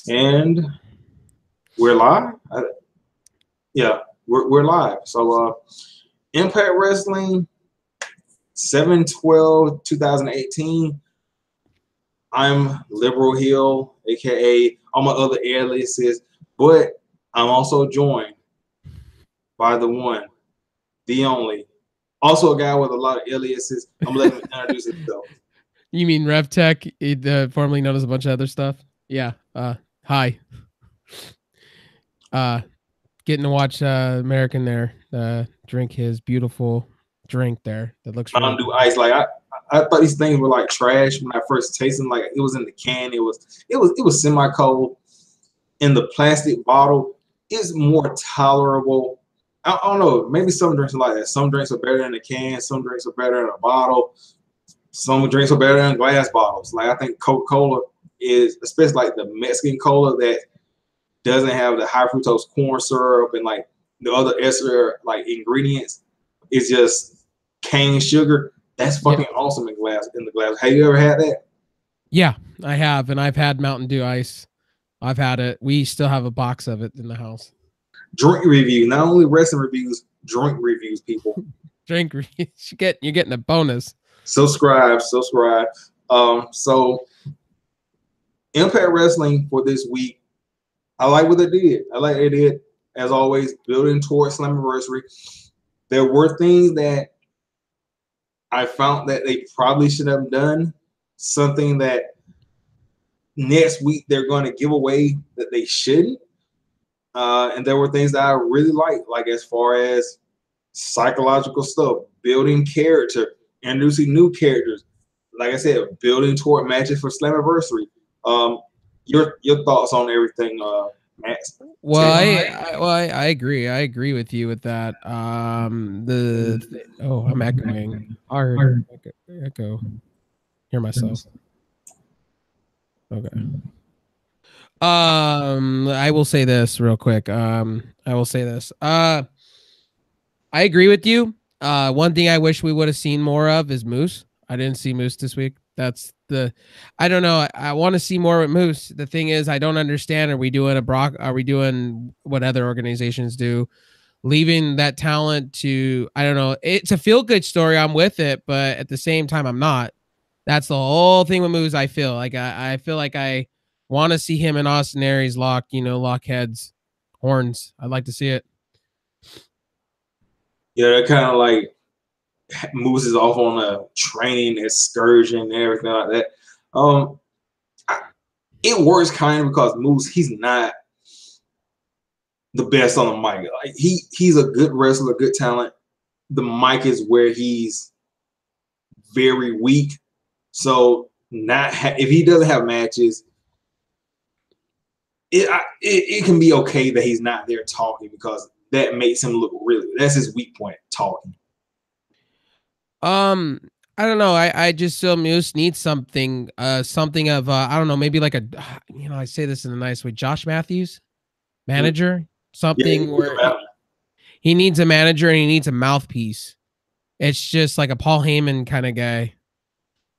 And we're live. Yeah, we're live. So Impact Wrestling 7/12/2018. I'm Liberal Hill, aka all my other aliases, but I'm also joined by the one, the only, also a guy with a lot of aliases. I'm gonna let him introduce himself. You mean RevTech, formerly known as a bunch of other stuff? Yeah. Hi. Getting to watch American there drink his beautiful drink there. That looks really Mountain Dew good. Ice. Like I thought these things were like trash when I first tasted them. Like it was in the can. It was semi cold. In the plastic bottle is more tolerable. I don't know. Maybe some drinks are like that. Some drinks are better in a can. Some drinks are better in a bottle. Some drinks are better in glass bottles. Like I think Coca-Cola is, especially like the Mexican cola that doesn't have the high fructose corn syrup and like the other extra like ingredients. It's just cane sugar. That's fucking awesome in the glass. Have you ever had that? Yeah, I have, and I've had Mountain Dew Ice. I've had it. We still have a box of it in the house. Drink review, not only wrestling reviews, drink reviews, people. Drink reviews. You're getting a bonus. Subscribe. So Impact Wrestling for this week, I like what they did. I like they did, as always, building towards Slammiversary. There were things that I found that they probably should have done. Something that next week they're going to give away that they shouldn't. And there were things that I really liked, like as far as psychological stuff, building character, introducing new characters. Like I said, building toward matches for Slammiversary. Your thoughts on everything, Max? Well, I agree. I agree with you with that. I'm echoing. I heard echo. Hear myself. Okay. I will say this real quick. I will say this. I agree with you. One thing I wish we would have seen more of is Moose. I didn't see Moose this week. I don't know. I want to see more with Moose. The thing is, I don't understand. Are we doing Are we doing what other organizations do? Leaving that talent to, I don't know. It's a feel good story. I'm with it, but at the same time, I'm not. That's the whole thing with Moose. I feel like I feel like I want to see him and Austin Aries lock heads, horns. I'd like to see it. Yeah, they're kind of like Moose is off on a training excursion and everything like that. It works kind of because Moose, he's not the best on the mic. Like he's a good wrestler, good talent. The mic is where he's very weak. So if he doesn't have matches, it can be okay that he's not there talking because that makes him look really. That's his weak point, talking. I don't know. I just feel Moose needs something something of I don't know, maybe like I say this in a nice way, Josh Matthews manager, something where he needs a manager and he needs a mouthpiece. It's just like a Paul Heyman kind of guy.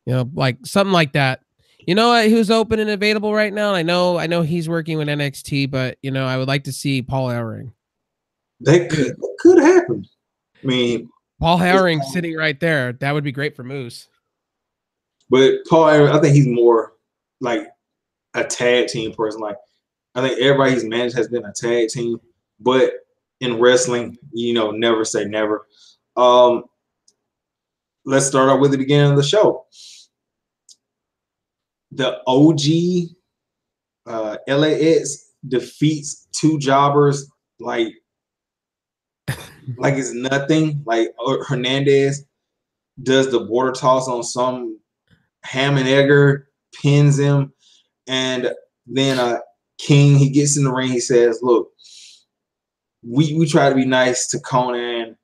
Like something like that. You know what? Who's open and available right now? I know he's working with NXT, but I would like to see Paul Ellering. That could happen. I mean, Paul Ellering sitting right there. That would be great for Moose. But Paul Ellering, I think he's more like a tag team person. Like I think everybody he's managed has been a tag team, but in wrestling, never say never. Let's start out with the beginning of the show. The OG LAX defeats two jobbers like it's nothing. Like Hernandez does the border toss on some ham and egger, pins him, and then King, he gets in the ring. He says, "Look, we try to be nice to Conan,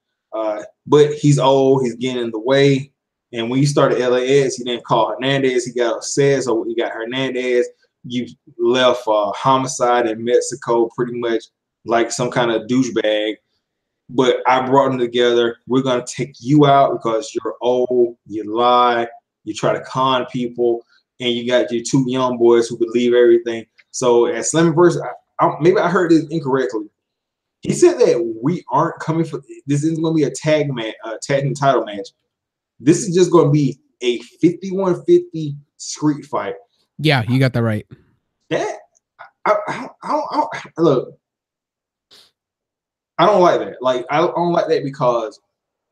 but he's old. He's getting in the way. And when you started LAX, he didn't call Hernandez. He got upset. So when you got Hernandez, you left Homicide in Mexico pretty much like some kind of douchebag. But I brought them together. We're going to take you out because you're old, you lie, you try to con people, and you got your two young boys who believe everything. So at Slammiversary, maybe I heard this incorrectly. He said that we aren't coming for this. Isn't going to be a tag team title match. This is just going to be a 51-50 street fight. Yeah, you got that right. That look, I don't like that. Like I don't like that because,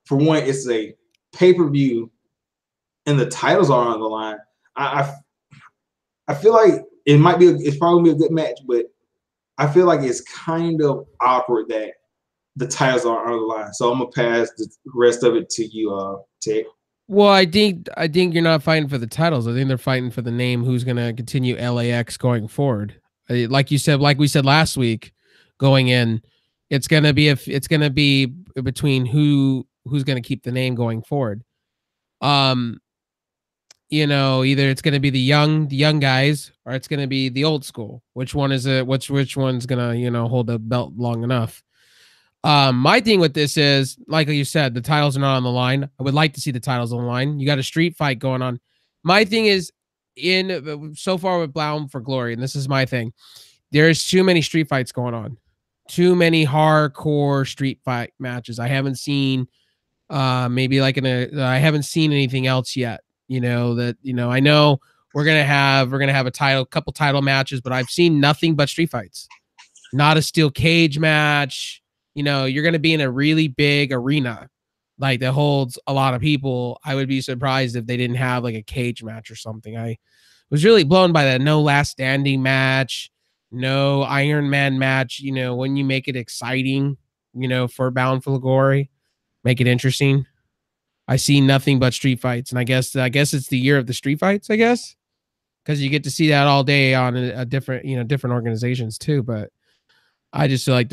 for one, it's a pay-per-view, and the titles are on the line. I feel like it's probably a good match, but I feel like it's kind of awkward that the titles are on the line. So I'm gonna pass the rest of it to you, Ted. Well, I think you're not fighting for the titles. I think they're fighting for the name. Who's gonna continue LAX going forward? Like you said, like we said last week, going in, it's gonna be between who's gonna keep the name going forward. You know, either it's gonna be the young guys, or it's gonna be the old school. Which one is it? Which one's gonna hold the belt long enough? My thing with this is, like you said, the titles are not on the line. I would like to see the titles on the line. You got a street fight going on. My thing is, so far with Bound for Glory, and this is my thing, there's too many street fights going on. Too many hardcore street fight matches. I haven't seen I haven't seen anything else yet. I know we're gonna have a couple title matches, but I've seen nothing but street fights. Not a steel cage match. You're going to be in a really big arena, like that holds a lot of people. I would be surprised if they didn't have like a cage match or something. I was really blown by that. No last standing match, no Iron Man match. When you make it exciting, for Bound for Glory, make it interesting. I see nothing but street fights, and I guess it's the year of the street fights. I guess because you get to see that all day on a different organizations too, but. I just feel like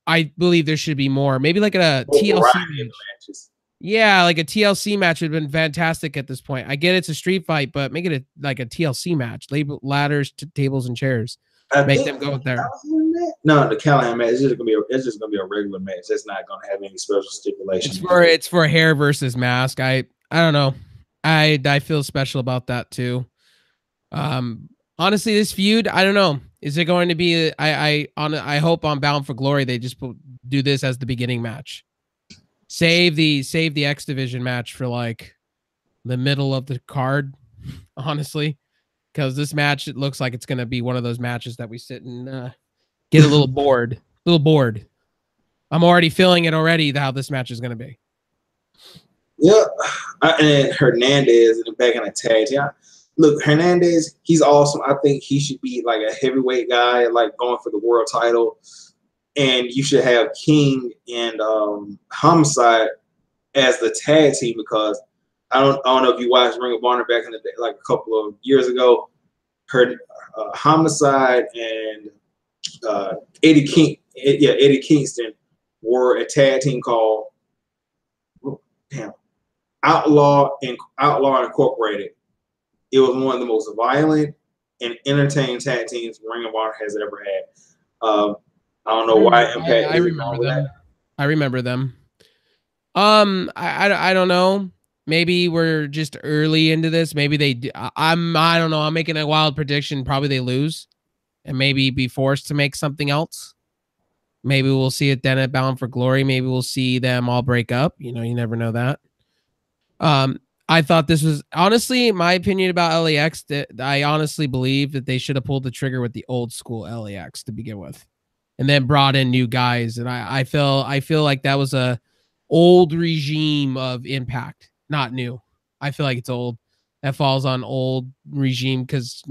I believe there should be more. Maybe like a TLC match. Yeah, like a TLC match would have been fantastic at this point. I get it's a street fight, but make it like a TLC match. Ladders, tables, and chairs. Make them go there. No, the Callahan match is just gonna be a regular match. That's not gonna have any special stipulations. It's for hair versus mask. I don't know. I feel special about that too. Honestly, this feud, I don't know. Is it going to be? I hope on Bound for Glory they just do this as the beginning match. Save the X Division match for like the middle of the card, honestly, because this match, it looks like it's going to be one of those matches that we sit and get a little bored. I'm already feeling it already how this match is going to be. Yeah, and Hernandez in the back in the tag. Yeah. Look, Hernandez, he's awesome. I think he should be like a heavyweight guy, like going for the world title. And you should have King and Homicide as the tag team, because I don't know if you watched Ring of Honor back in the day, like a couple of years ago. Homicide and Eddie Kingston were a tag team called Outlaw Incorporated. It was one of the most violent and entertaining tag teams Ring of Honor has ever had. I don't know why Impact. I remember them. I remember them. I don't know. Maybe we're just early into this. Maybe they. I don't know. I'm making a wild prediction. Probably they lose, and maybe be forced to make something else. Maybe we'll see it then at Bound for Glory. Maybe we'll see them all break up. You never know that. I thought this was honestly my opinion about LAX. That I honestly believe that they should have pulled the trigger with the old school LAX to begin with, and then brought in new guys. And I feel like that was a old regime of Impact, not new. I feel like it's old. That falls on old regime because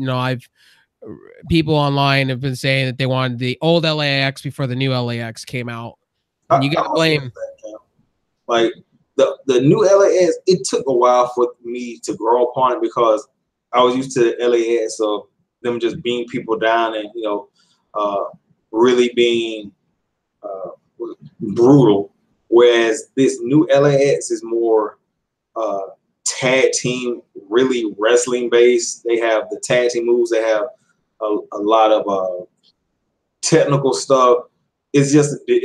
people online have been saying that they wanted the old LAX before the new LAX came out. And you gotta blame like. The new LAX, it took a while for me to grow upon it because I was used to LAX of them just being people down and really being brutal. Whereas this new LAX is more tag team, really wrestling based. They have the tag team moves. They have a lot of technical stuff. It's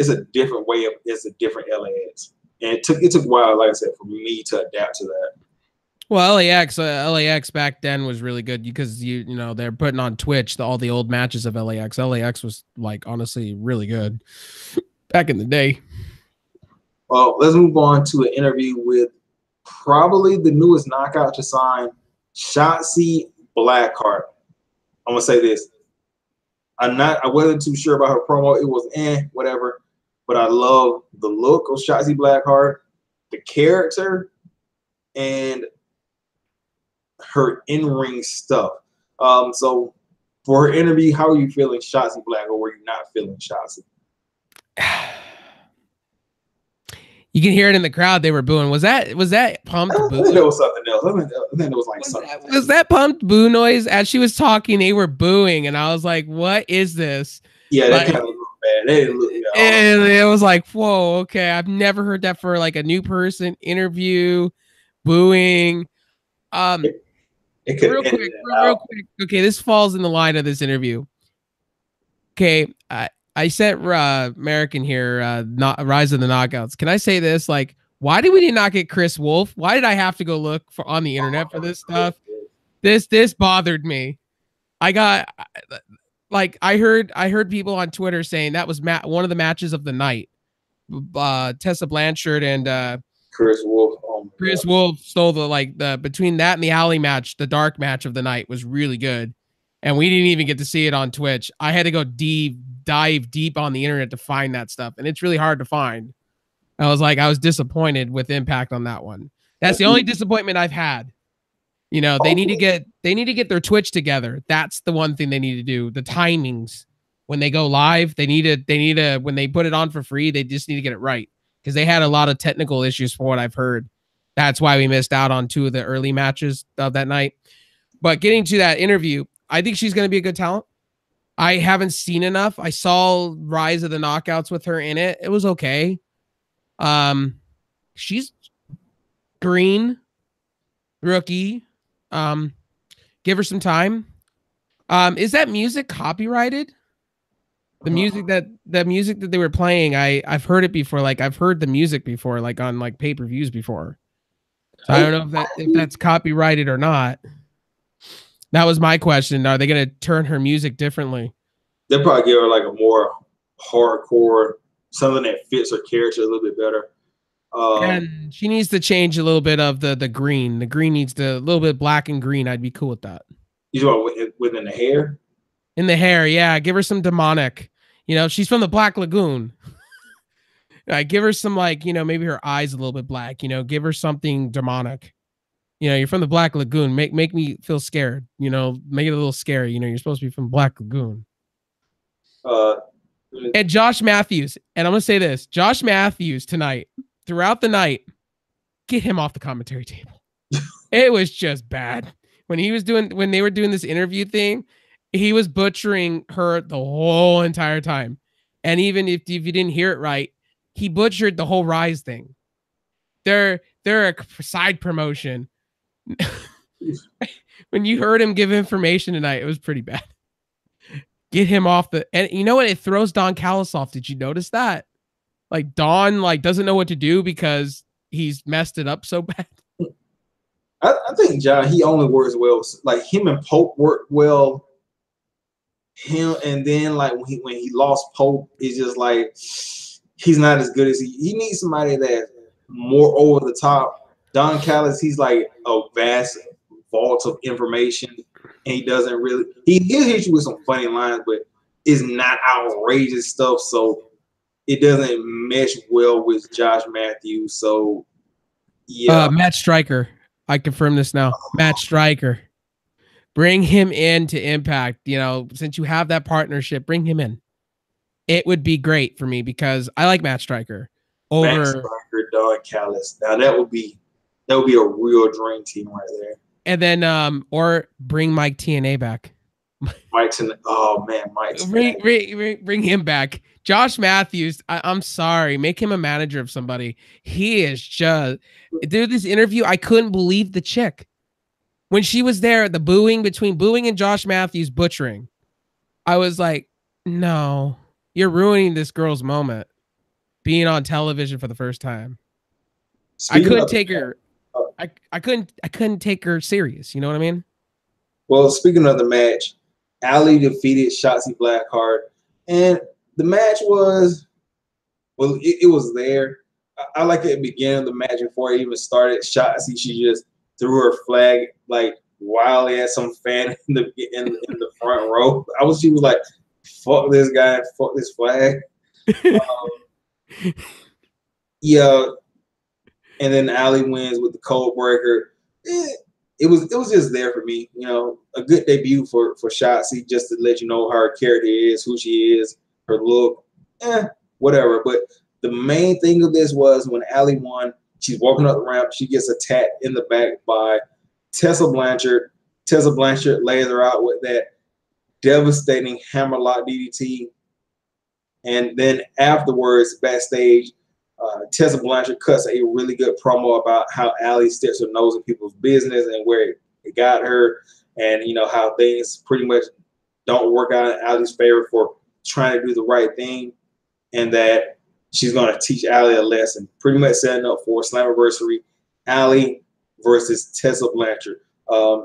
a different way of. It's a different LAX. And it took a while, like I said, for me to adapt to that. Well, LAX back then was really good because you know they're putting on Twitch all the old matches of LAX. LAX was like honestly really good back in the day. Well, let's move on to an interview with probably the newest knockout to sign, Shotzi Blackheart. I'm gonna say this. I wasn't too sure about her promo. It was whatever. But I love the look of Shotzi Blackheart, the character, and her in-ring stuff. So for her interview, how are you feeling Shotzi Black, or were you not feeling Shotzi? You can hear it in the crowd. They were booing. Was that pumped boo? I think it was something else. I think it was like something. Was that pumped boo noise? As she was talking, they were booing, and I was like, "What is this?" Yeah, that kind of looked bad. They didn't look. And it was like, "Whoa, okay." I've never heard that for like a new person interview, booing. Real quick. Okay, this falls in the line of this interview. Okay, I sent American here, not Rise of the Knockouts. Can I say this? Like, why did we not get Chris Wolf? Why did I have to go look for on the internet for this stuff? This bothered me. I got I heard people on Twitter saying that was one of the matches of the night. Tessa Blanchard and Chris Wolf. Chris Wolf stole the between that and the alley match, the dark match of the night was really good. And we didn't even get to see it on Twitch. I had to go dive deep on the internet to find that stuff. And it's really hard to find. I was disappointed with Impact on that one. That's the only disappointment I've had. You know, they need to get their Twitch together. That's the one thing they need to do. The timings when they go live, they need to when they put it on for free, they just need to get it right. Because they had a lot of technical issues for what I've heard. That's why we missed out on 2 of the early matches of that night. But getting to that interview, I think she's going to be a good talent. I haven't seen enough. I saw Rise of the Knockouts with her in it. It was okay. She's green, rookie. Give her some time. Is that music copyrighted? The music that they were playing, I've heard it before. Like I've heard the music before, like on like pay-per-views before. So I don't know if that's copyrighted or not. That was my question. Are they going to turn her music differently? They'll probably give her like a more hardcore, something that fits her character a little bit better. And she needs to change a little bit of the green. The green needs to a little bit black and green. I'd be cool with that. You talking within the hair? In the hair, yeah. Give her some demonic. You know, she's from the Black Lagoon. Give her some maybe her eyes a little bit black. You know, give her something demonic. You know, you're from the Black Lagoon. Make me feel scared. You know, make it a little scary. You know, you're supposed to be from Black Lagoon. And Josh Matthews, and I'm gonna say this: Josh Matthews tonight, throughout the night, get him off the commentary table. It was just bad when they were doing this interview thing. He was butchering her the whole entire time, and even if you didn't hear it right, he butchered the whole Rise thing. They're a side promotion. When you heard him give information tonight, it was pretty bad. Get him off and you know what? It throws Don Callis off. Did you notice that? Like Don doesn't know what to do because he's messed it up so bad. I think John, he only works well. Like him and Pope work well. Him and then when he lost Pope, it's just like he's not as good as he needs somebody that's more over the top. Don Callis, he's like a vast vault of information. And he doesn't really he'll hit you with some funny lines, but it's not outrageous stuff. So it doesn't mesh well with Josh Matthews. So yeah. Matt Stryker. I confirm this now. Matt Stryker. Bring him in to Impact. You know, since you have that partnership, bring him in. It would be great for me because I like Matt Stryker over Matt Stryker, Don Callis. Now that would be a real dream team right there. And then or bring Mike TNA back. Mike bring him back. Josh Matthews, I'm sorry, make him a manager of somebody. He is just this interview. I couldn't believe the chick when she was there. The booing between booing and Josh Matthews butchering. I was like, no, you're ruining this girl's moment being on television for the first time. I couldn't take her I couldn't take her serious. You know what I mean? Well, speaking of the match, Ali defeated Shotzi Blackheart, and the match was it was there. I like at the beginning of the match before it even started. Shotzi, she just threw her flag like wildly at some fan in the front row. She was like, "Fuck this guy, fuck this flag." Yeah, and then Ali wins with the code breaker. It was just there for me, a good debut for Shotzi, just to let you know her character is, who she is, her look, whatever. But the main thing of this was when Ali won, she's walking up the ramp, she gets attacked in the back by Tessa Blanchard. Tessa Blanchard lays her out with that devastating hammerlock DDT. And then afterwards, backstage, Tessa Blanchard cuts a really good promo about how Ali sticks her nose in people's business and where it got her, and how things pretty much don't work out in Ali's favor for trying to do the right thing, and that she's going to teach Ali a lesson. Pretty much setting up for Slammiversary, Ali versus Tessa Blanchard. I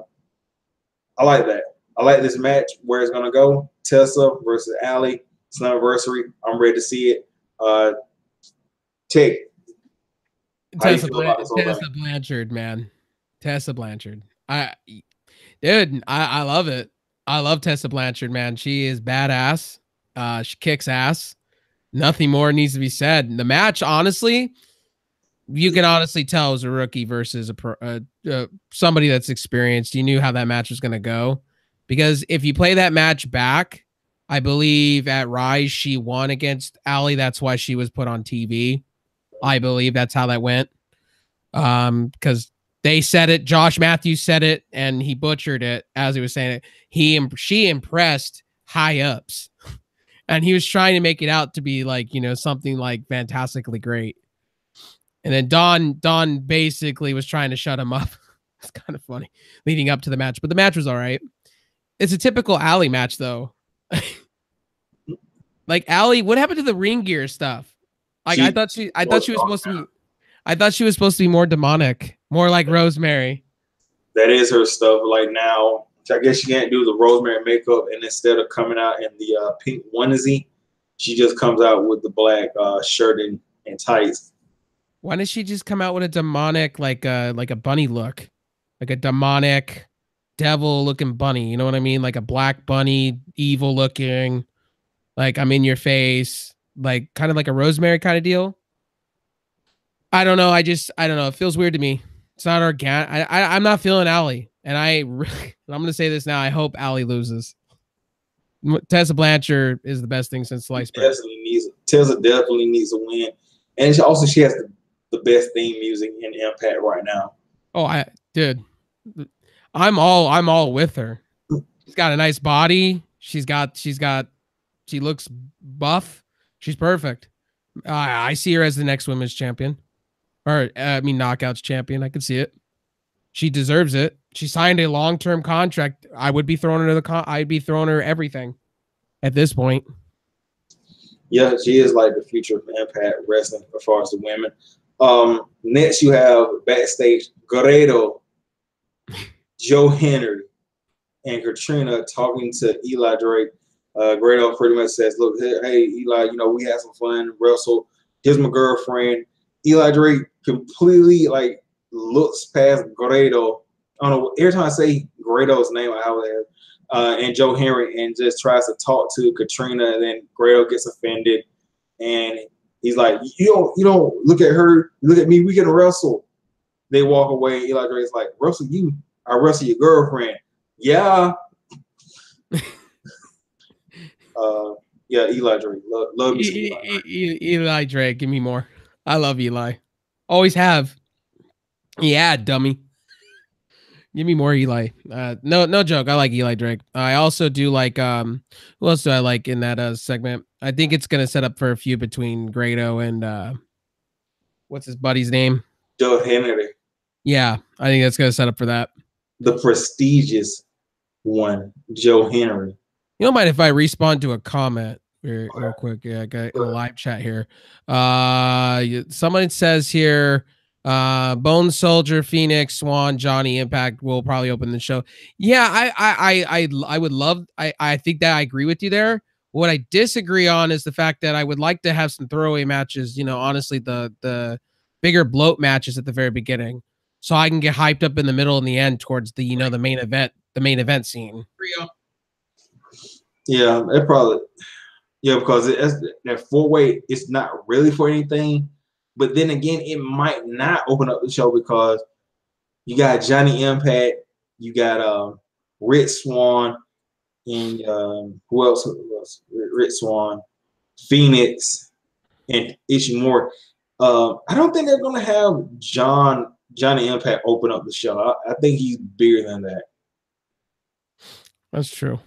like that. I like this match where it's going to go. Tessa versus Ali, Slammiversary. I'm ready to see it. Tessa Blanchard, man. Tessa Blanchard. I love it. I love Tessa Blanchard, man. She is badass. She kicks ass. Nothing more needs to be said. The match, honestly, you can honestly tell it was a rookie versus somebody that's experienced. You knew how that match was going to go, because if you play that match back, I believe at Rise she won against Ali. That's why she was put on TV. I believe that's how that went. Because they said it, Josh Matthews said it, and he butchered it as he was saying it. She impressed high ups, and he was trying to make it out to be like, something like fantastically great. And then Don basically was trying to shut him up. It's kind of funny leading up to the match, but the match was all right. It's a typical Ali match though. Like Ali, what happened to the ring gear stuff? Like I thought she was supposed to be more demonic, more like Rosemary. That is her stuff. Like now, I guess she can't do the Rosemary makeup, and instead of coming out in the pink onesie, she just comes out with the black shirt and tights. Why does she just come out with a demonic, like a bunny look, like a demonic devil looking bunny? You know what I mean? Like a black bunny, evil looking, like I'm in your face. Like kind of like a Rosemary kind of deal. I don't know. I don't know. It feels weird to me. It's not organic. I'm not feeling Ali, and I'm going to say this now. I hope Ali loses. Tessa Blanchard is the best thing since sliced bread. Tessa definitely needs a win, and she has the best theme music in Impact right now. Oh, dude, I'm all with her. She's got a nice body. She looks buff. She's perfect. I see her as the next women's champion, or knockouts champion. I can see it. She deserves it. She signed a long-term contract. I would be throwing her I'd be throwing her everything at this point. Yeah, she is like the future of Impact Wrestling as far as the women. Next, you have backstage Guerrero, Joe Henry, and Katrina talking to Eli Drake. Guerrero pretty much says, "Look, hey Eli, we had some fun, wrestle. Here's my girlfriend." Eli Drake completely looks past Guerrero. I don't know. Every time I say Guerrero's name, I have it. And Joe Henry, and just tries to talk to Katrina, and then Guerrero gets offended, and he's like, "You don't look at her, look at me. We can wrestle." They walk away. Eli Drake's like, "Wrestle you? I wrestle your girlfriend." Yeah. Yeah, Eli Drake. Love me Eli Drake. Give me more. I love Eli. Always have. Yeah, dummy. Give me more Eli. No joke. I like Eli Drake. I also do like who else do I like in that segment? I think it's gonna set up for a feud between Grado and what's his buddy's name? Joe Henry. Yeah, I think that's gonna set up for that. The prestigious one, Joe Henry. You don't mind if I respond to a comment real quick? Yeah, I got in a live chat here. Someone says here, Bone Soldier, Phoenix, Swann, Johnny, Impact will probably open the show. Yeah, I would love. I think that I agree with you there. What I disagree on is the fact that I would like to have some throwaway matches. Honestly, the bigger bloat matches at the very beginning, so I can get hyped up in the middle and the end towards the the main event scene. Yeah, it probably. Yeah, because that 4-way, it's not really for anything. But then again, it might not open up the show because you got Johnny Impact, you got Rich Swann, and who else? Rich Swann, Phoenix, and Ishimori. I don't think they're gonna have Johnny Impact open up the show. I think he's bigger than that. That's true.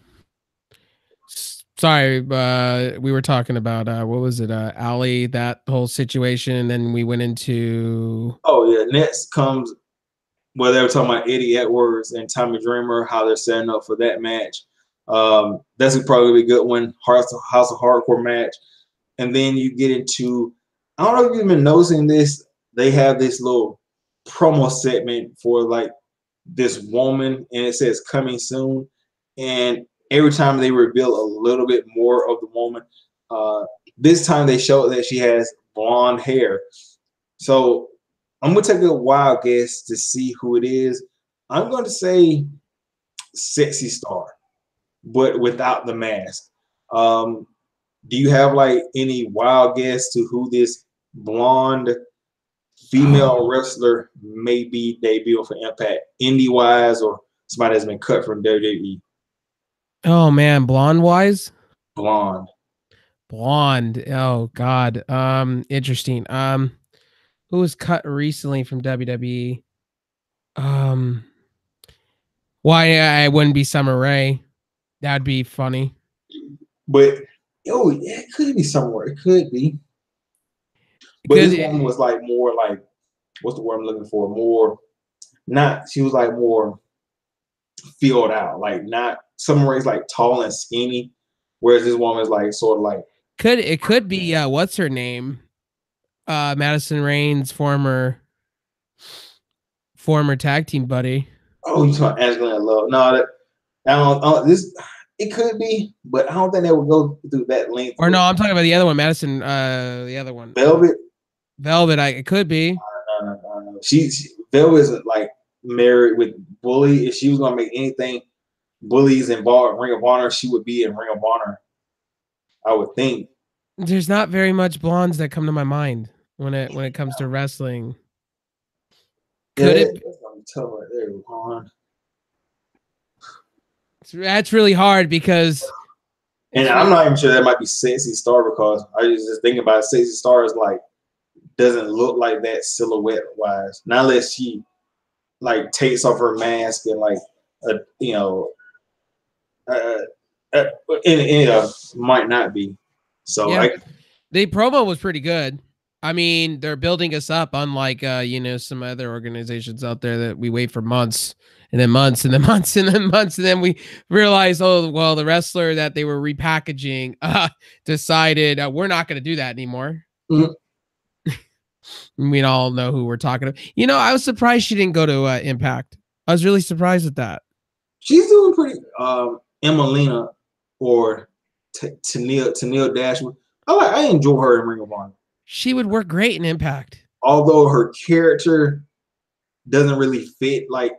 Sorry, we were talking about what was it, Ali, that whole situation, and then we went into. Oh yeah, next comes they were talking about Eddie Edwards and Tommy Dreamer, how they're setting up for that match. That's probably a good one. House of Hardcore match, and then you get into. I don't know if you've been noticing this. They have this little promo segment for like this woman, and it says coming soon. And every time they reveal a little bit more of the woman, this time they show that she has blonde hair. So I'm gonna take a wild guess to see who it is. I'm going to say Sexy Star, but without the mask. Do you have like any wild guess to who this blonde female wrestler may be debuting for Impact, indie wise, or somebody that's been cut from WWE? Oh man, blonde wise? Blonde. Oh God. Interesting. Who was cut recently from WWE? Why I wouldn't be Summer Rae. That'd be funny. But it could be somewhere. It could be. But this woman was like more like, what's the word I'm looking for? More, not, she was like more filled out. Like not, Summer Rae's like tall and skinny, whereas this woman is like sort of like. It could be what's her name? Madison Rayne's former tag team buddy. Oh, you talking Angelina Love? No, I don't. This it could be, but I don't think they would go through that length. Or no, I'm talking about the other one, Madison. The other one, Velvet. It could be. No. She Velvet isn't like married with Bully. If she was gonna make anything, Bullies in Ring of Honor, she would be in Ring of Honor. I would think. There's not very much blondes that come to my mind when it comes to wrestling. Could it? That's really hard because. And I'm not even sure that might be Sexy Star because I was just thinking about it. Sexy Star is like doesn't look like that silhouette wise. Not unless she like takes off her mask and like might not be. So yeah, the promo was pretty good. I mean, they're building us up, unlike some other organizations out there that we wait for months and then months and then months and then months, and then we realize, oh well, the wrestler that they were repackaging decided we're not going to do that anymore. Mm-hmm. We all know who we're talking about. I was surprised she didn't go to Impact. I was really surprised at that. She's doing pretty. Emelina or Tennille Dashwood. I enjoy her in Ring of Honor. She would work great in Impact. Although her character doesn't really fit. Like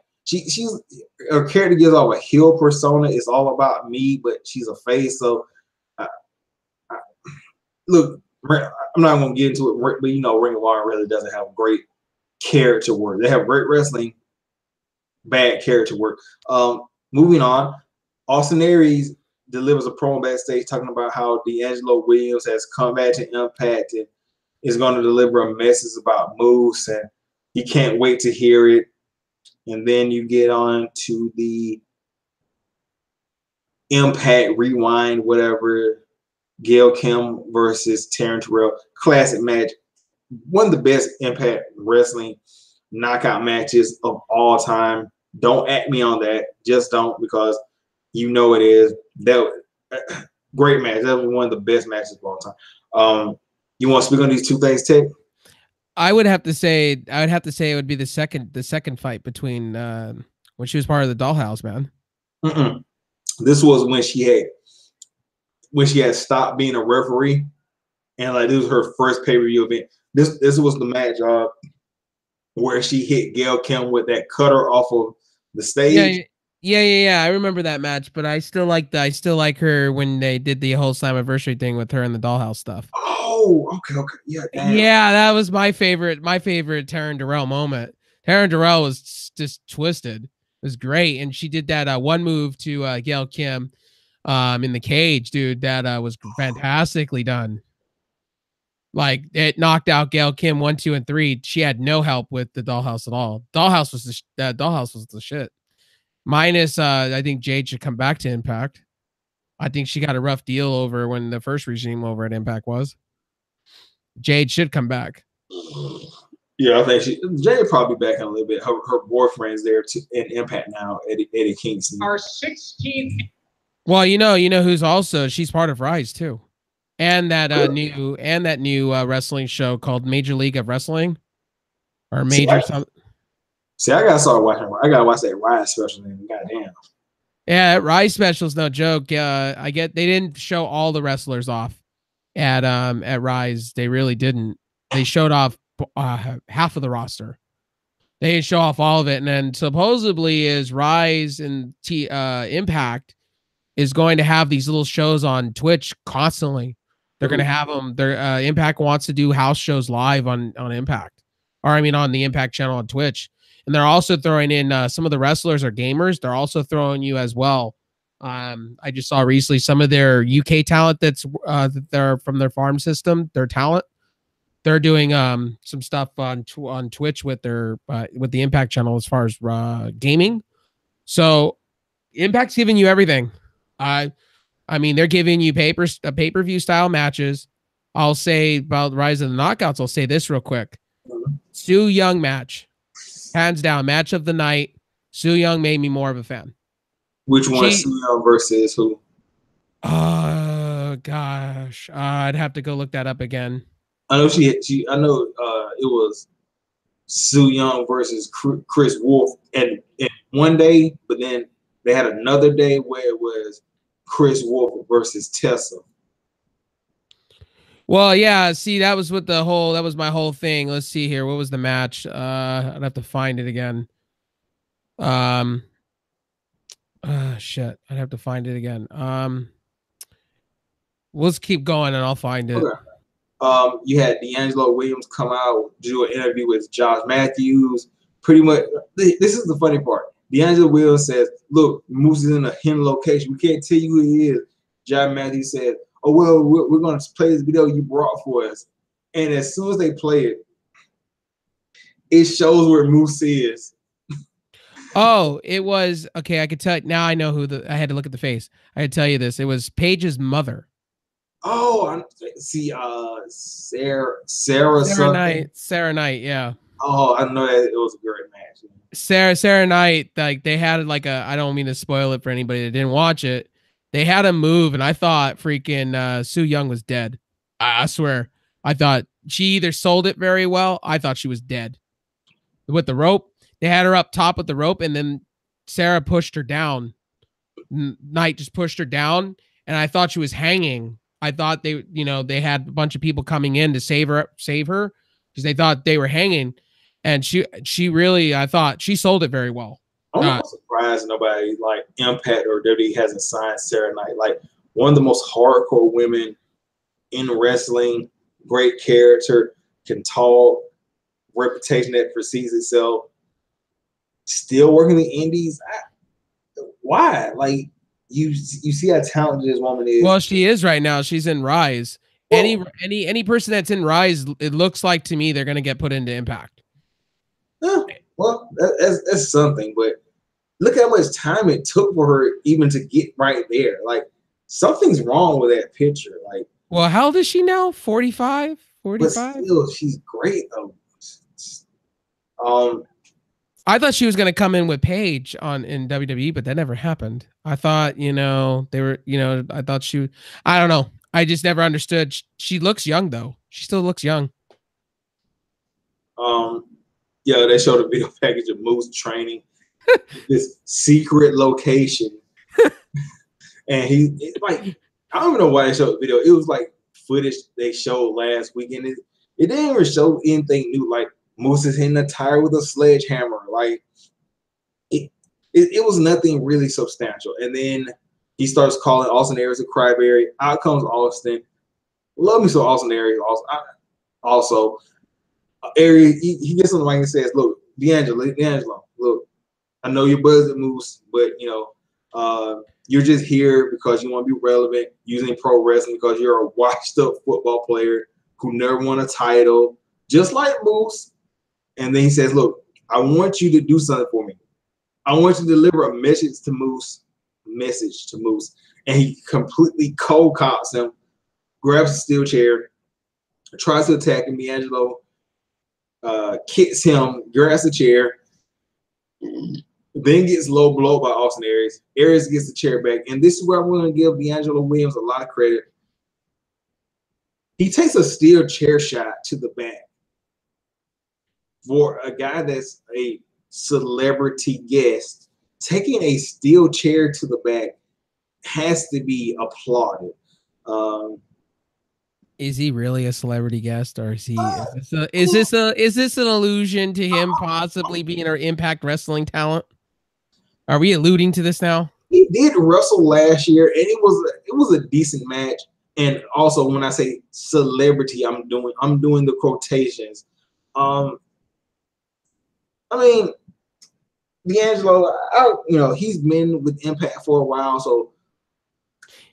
her character gives off a heel persona. It's all about me, but she's a face. So look, I'm not going to get into it, but Ring of Honor really doesn't have great character work. They have great wrestling, bad character work. Moving on, Austin Aries delivers a promo backstage talking about how D'Angelo Williams has come back to Impact and is going to deliver a message about Moose, and he can't wait to hear it. And then you get on to the Impact Rewind, whatever, Gail Kim versus Taryn Terrell. Classic match. One of the best Impact Wrestling knockout matches of all time. Don't at me on that. Just don't, because it is. That great match. That was one of the best matches of all time. You want to speak on these two things, Ted? I would have to say it would be the second fight between when she was part of the Dollhouse, man. This was when she had stopped being a referee, and like this was her first pay-per-view event. This was the match where she hit Gail Kim with that cutter off of the stage. Yeah. I remember that match, but I still like her when they did the whole Slammiversary thing with her and the Dollhouse stuff. Oh, okay. Yeah, damn. Yeah, that was my favorite Taryn Darrell moment. Taryn Darrell was just twisted. It was great. And she did that one move to Gail Kim in the cage, dude. That was fantastically done. Like it knocked out Gail Kim 1, 2, and 3. She had no help with the Dollhouse at all. Dollhouse was the shit. Minus, I think Jade should come back to Impact. I think she got a rough deal over when the first regime over at Impact was. Jade should come back. Yeah, I think Jade probably back in a little bit. Her boyfriend's there in Impact now, Eddie Kingston. Our 16th. Well, you know who's also she's part of Rise too, and that new wrestling show called Major League of Wrestling, or Major something. See, I gotta start watching. I gotta watch that Rise special. Goddamn. Yeah, Rise special's no joke. They didn't show all the wrestlers off at Rise. They really didn't. They showed off half of the roster. They didn't show off all of it, and then supposedly is Rise and Impact is going to have these little shows on Twitch constantly. They're going to have them. Their Impact wants to do house shows live on Impact, or I mean on the Impact channel on Twitch. And they're also throwing in some of the wrestlers are gamers. They're also throwing you as well. I just saw recently some of their UK talent that they're from their farm system. Their talent. They're doing some stuff on Twitch with with the Impact channel as far as gaming. So Impact's giving you everything. I mean, they're giving you pay-per-view style matches. I'll say about Rise of the Knockouts. I'll say this real quick. Su Yung match. Hands down, match of the night. Su Yung made me more of a fan. Which one? Su Yung versus who? Gosh, I'd have to go look that up again. I know I know it was Su Yung versus Chris Wolf and one day, but then they had another day where it was Chris Wolf versus Tessa. Well, yeah, see, that was my whole thing. Let's see here. What was the match? I'd have to find it again. Shit. I'd have to find it again. Let's keep going and I'll find it. Okay. You had D'Angelo Williams come out, do an interview with Josh Matthews. Pretty much, this is the funny part. D'Angelo Williams says, look, Moose is in a hidden location. We can't tell you who he is. Josh Matthews said, oh, well, we're going to play this video you brought for us. And as soon as they play it, it shows where Moose is. Oh, it was, okay, I could tell, now I know I had to look at the face. I had to tell you this. It was Paige's mother. Oh, I see, Sarah Knight, yeah. Oh, I know that it was a great match. Sarah Knight, like they had like I don't mean to spoil it for anybody that didn't watch it. They had a move, and I thought freaking Su Yung was dead. I swear. I thought she either sold it very well. I thought she was dead. With the rope, they had her up top with the rope, and then Sarah pushed her down. Knight just pushed her down, and I thought she was hanging. I thought they had a bunch of people coming in to save her because they thought they were hanging, and she really, I thought she sold it very well. I'm not surprised nobody like Impact or WWE hasn't signed Sarah Knight. Like one of the most hardcore women in wrestling, great character, can talk, reputation that precedes itself. Still working the indies. Why? Like you see how talented this woman is. Well, she is right now. She's in Rise. Well, any person that's in Rise, it looks like to me they're gonna get put into Impact. Well, that's something, but look how much time it took for her even to get right there. Like something's wrong with that picture. Like, well, how old is she now? 45? 45? But still, she's great though. I thought she was going to come in with Paige in WWE, but that never happened. I thought, they were, I thought I don't know. I just never understood. She looks young though. She still looks young. Yeah, they showed a video package of Moose training this secret location, and he like I don't even know why they showed the video. It was like footage they showed last weekend. It didn't even show anything new. Like Moose is hitting the tire with a sledgehammer. Like it was nothing really substantial. And then he starts calling Austin Aries a cryberry. Out comes Austin. Love me so Austin Aries. Also Aries, he gets on the mic and says, "Look, D'Angelo, look, I know you're buzzing Moose, but you know, you're just here because you want to be relevant using pro wrestling because you're a washed-up football player who never won a title, just like Moose." And then he says, "Look, I want you to do something for me. I want you to deliver a message to Moose. And he completely cold cocks him, grabs a steel chair, tries to attack him. D'Angelo kicks him, grabs the chair, then gets low blow by Austin Aries. Aries gets the chair back. And this is where I'm going to give D'Angelo Williams a lot of credit. He takes a steel chair shot to the back. For a guy that's a celebrity guest, taking a steel chair to the back has to be applauded. Is he really a celebrity guest, or is he? Is this an allusion to him possibly being our Impact Wrestling talent? Are we alluding to this now? He did wrestle last year, and it was a decent match. And also, when I say celebrity, I'm doing the quotations. I mean, D'Angelo, he's been with Impact for a while, so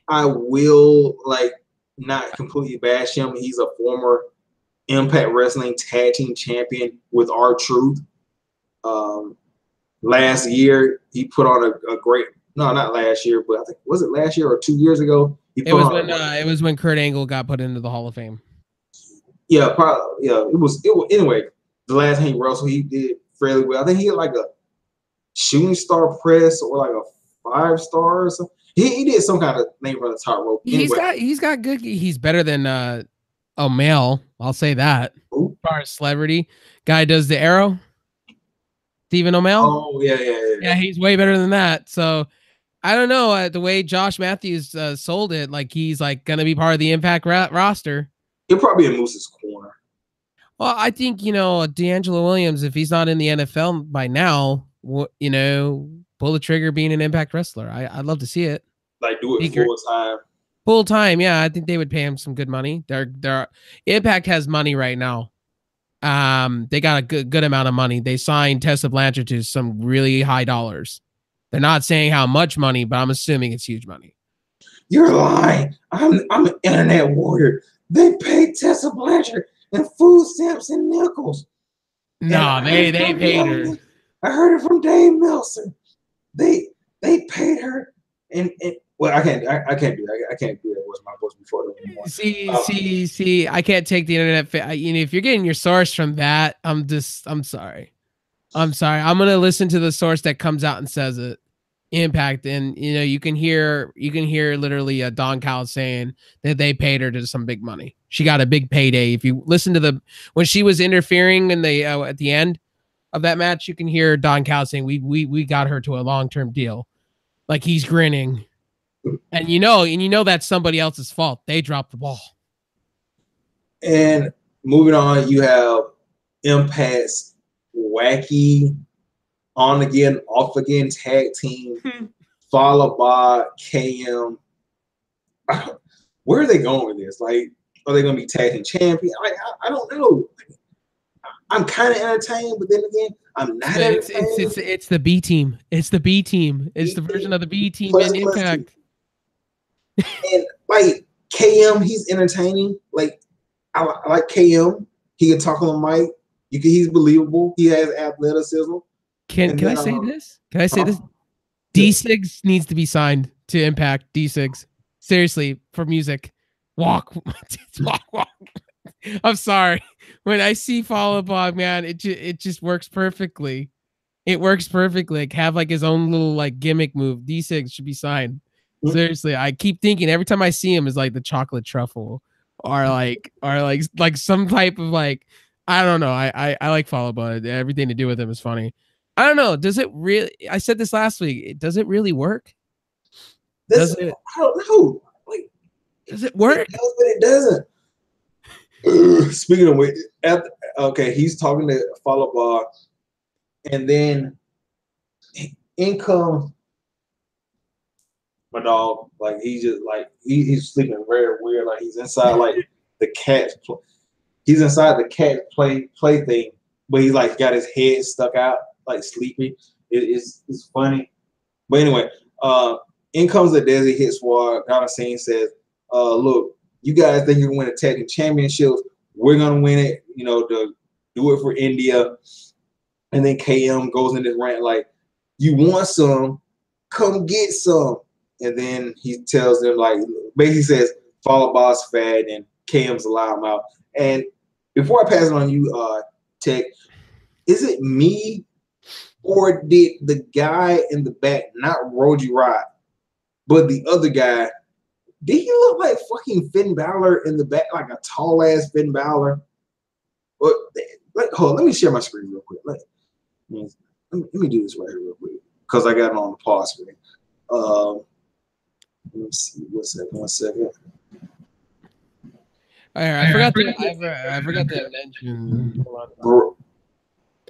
I will not completely bash him. He's a former Impact Wrestling Tag Team Champion with R-Truth. Last year, he put on a great. No, not last year, but I think was it last year or 2 years ago? It was when Kurt Angle got put into the Hall of Fame. Yeah, probably. Yeah, it was. Anyway, the last time he wrestled, he did fairly well. I think he had like a shooting star press or like a 5-star or something. He did some kind of thing from the top rope. Anyway. He's got good. He's better than O'Male. I'll say that. Ooh. As far as celebrity, guy does the arrow. Stephen O'Male. Oh yeah. Yeah, he's way better than that. So I don't know the way Josh Matthews sold it. Like he's like gonna be part of the Impact roster. He'll probably be in Moose's corner. Well, I think D'Angelo Williams, if he's not in the NFL by now, pull the trigger being an Impact wrestler. I'd love to see it. Like do it full time. Full time, yeah. I think they would pay him some good money. Their Impact has money right now. They got a good amount of money. They signed Tessa Blanchard to some really high dollars. They're not saying how much money, but I'm assuming it's huge money. You're lying. I'm an internet warrior. They paid Tessa Blanchard and food stamps and nickels. No, they paid her. I heard it from Dave Meltzer. They paid her and well, I can't do that. I can't do that. Was my voice before anymore. See, I can't take the internet. If you're getting your source from that, I'm sorry. I'm gonna listen to the source that comes out and says it. Impact, and you can hear literally Don Callis saying that they paid her to some big money. She got a big payday. If you listen to when she was interfering in the at the end of that match, you can hear Don Callis saying we got her to a long-term deal. Like he's grinning. And that's somebody else's fault. They dropped the ball. And moving on, you have Impact's wacky on again, off again tag team, followed by KM. Where are they going with this? Like, are they going to be tag team champion? I don't know. I'm kind of entertained, but then again, I'm not entertained. It's the B team. It's the B team. It's the version of the B team in Impact. And like KM, he's entertaining. Like I like KM. He can talk on the mic. He's believable. He has athleticism. Can I say this? Can I say this? D6 needs to be signed to Impact. D6, seriously, for music. Walk. I'm sorry. When I see Follow Bob, man, it just works perfectly. It works perfectly. Like have like his own little like gimmick move. D6 should be signed. Seriously, I keep thinking every time I see him is like the chocolate truffle or like some type of like I don't know. I like Fall Out Boy. Everything to do with him is funny. I don't know. Does it really? I said this last week. Does it really work? Does it? I don't know. Like, Does it work? it does, but it doesn't. Speaking of which, okay, he's talking to Fall Out Boy, and then in comes my dog. Like he's just like he's sleeping very weird. Like he's inside like the cat. He's inside the cat play thing, but he's like got his head stuck out, like sleepy. It's funny. But anyway, in comes the Desi Hit Squad. Scene says, look, you guys think you're gonna win a tag team championships. We're gonna win it, you know, to do it for India. And then KM goes in this rant like, you want some, come get some. And then he tells them like basically says, follow boss fad, and KM's a loudmouth. And before I pass it on you, Tech, is it me or did the guy in the back, not Roji Rod, but the other guy, did he look like fucking Finn Balor in the back, like a tall ass Finn Balor? But hold on, let me share my screen real quick. Let me do this right here real quick because I got it on the pause screen. Let me see. One second. I forgot to mention.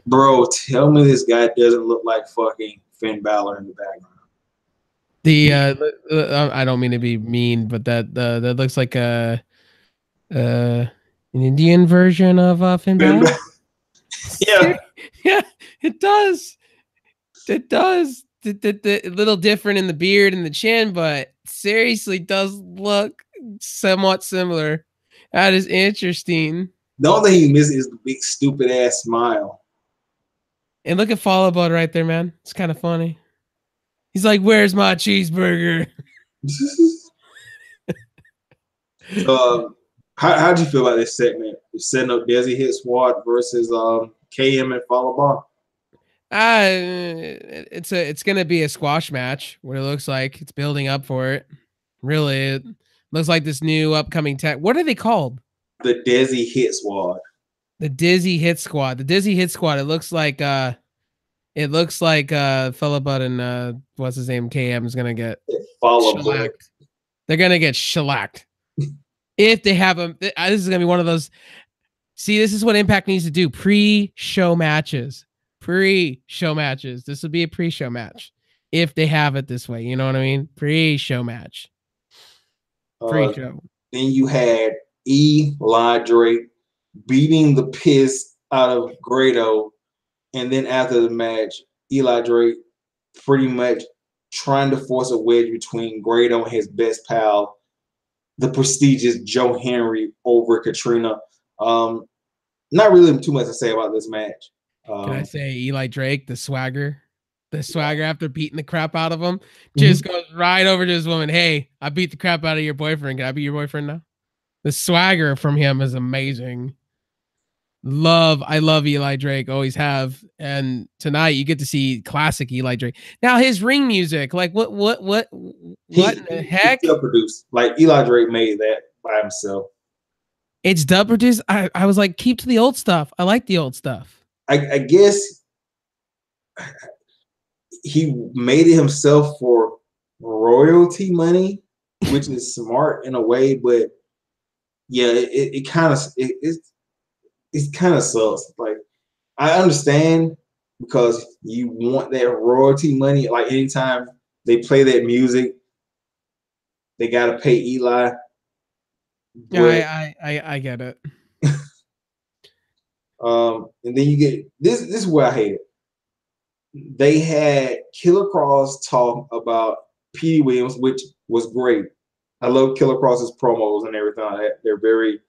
Bro, tell me this guy doesn't look like fucking Finn Balor in the background. I don't mean to be mean, but that looks like an Indian version of Finn Balor. Yeah, yeah, it does. It does. A little different in the beard and the chin, but seriously does look somewhat similar. That is interesting. The only thing he misses is the big stupid ass smile. And look at Fall Out Boy right there, man. It's kind of funny. He's like, "Where's my cheeseburger?" How'd you feel about this segment? You're setting up Desi Hit Squad versus KM and Fall Out Boy. It's gonna be a squash match. What it looks like, it's building up for it. Really, it looks like this new upcoming tech. What are they called? The Desi Hit Squad. The Dizzy Hit Squad. The Dizzy Hit Squad. It looks like Fella Bud and what's his name? KM is gonna get shellacked. They're gonna get shellacked. If they have them, this is gonna be one of those. See, this is what Impact needs to do: pre-show matches. Pre-show matches. This would be a pre-show match if they have it this way. You know what I mean? Pre-show match. Pre-show. Then you had Eli Drake beating the piss out of Grado, and then after the match, Eli Drake pretty much trying to force a wedge between Grado and his best pal, the prestigious Joe Henry, over Katrina. Not really too much to say about this match. Can I say Eli Drake, the swagger after beating the crap out of him, just goes right over to his woman. Hey, I beat the crap out of your boyfriend. Can I be your boyfriend now? The swagger from him is amazing. I love Eli Drake, always have. And tonight you get to see classic Eli Drake. Now his ring music, like what in the heck? He's produced. Like Eli Drake made that by himself. It's dub produced. I was like, keep to the old stuff. I like the old stuff. I guess he made it himself for royalty money, which is smart in a way, but yeah, it kind of sucks. Like I understand because you want that royalty money. Like anytime they play that music, they gotta pay Eli. Yeah, I get it. And then you get this is where I hate it. They had Killer Cross talk about Petey Williams, which was great. I love Killer Cross's promos and everything like that. They're very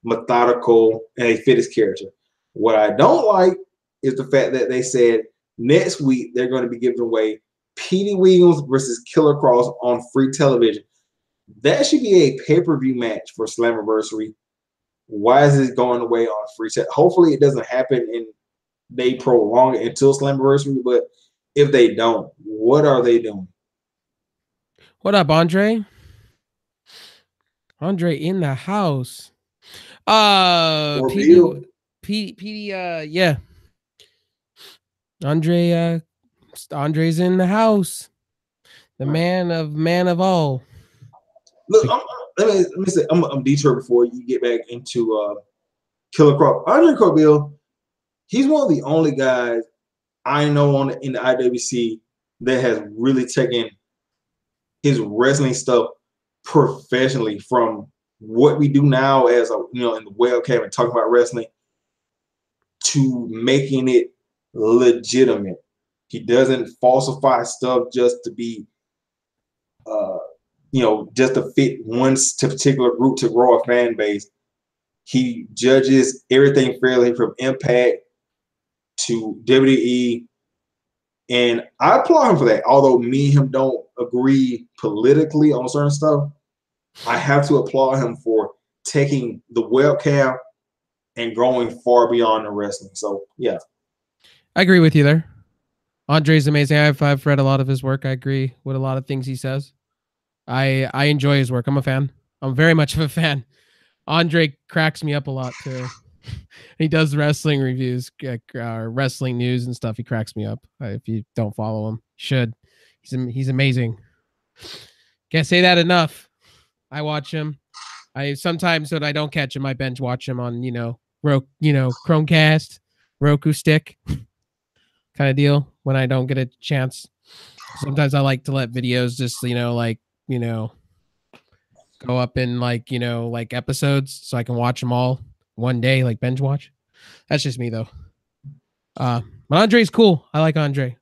methodical and they fit his character. What I don't like is the fact that they said next week they're going to be giving away Petey Williams versus Killer Cross on free television. That should be a pay-per-view match for Slammiversary. Why is it going away on free set? Hopefully it doesn't happen and they prolong it until Slammiversary, but if they don't, what are they doing? What up, Andre? Andre in the house. Yeah. Andre's in the house. The Right. man of all. Look, let me say, I'm detour before you get back into Killer Croc. Andre Corbill, he's one of the only guys I know in the IWC that has really taken his wrestling stuff professionally from what we do now as in the webcam and talking about wrestling to making it legitimate. He doesn't falsify stuff just to be just to fit one particular group to grow a fan base. He judges everything fairly from Impact to WWE, and I applaud him for that. Although me and him don't agree politically on certain stuff, I have to applaud him for taking the webcam and going far beyond the wrestling. So yeah, I agree with you there. Andre's amazing. I've read a lot of his work. I agree with a lot of things he says. I enjoy his work. I'm a fan. I'm very much of a fan. Andre cracks me up a lot too. He does wrestling reviews, wrestling news and stuff. He cracks me up. If you don't follow him, you should. He's amazing. Can't say that enough. I watch him. I sometimes when I don't catch him, I binge watch him on Chromecast, Roku stick kind of deal when I don't get a chance. Sometimes I like to let videos just go up in like episodes so I can watch them all one day, like binge watch. That's just me though. But Andre's cool. I like Andre.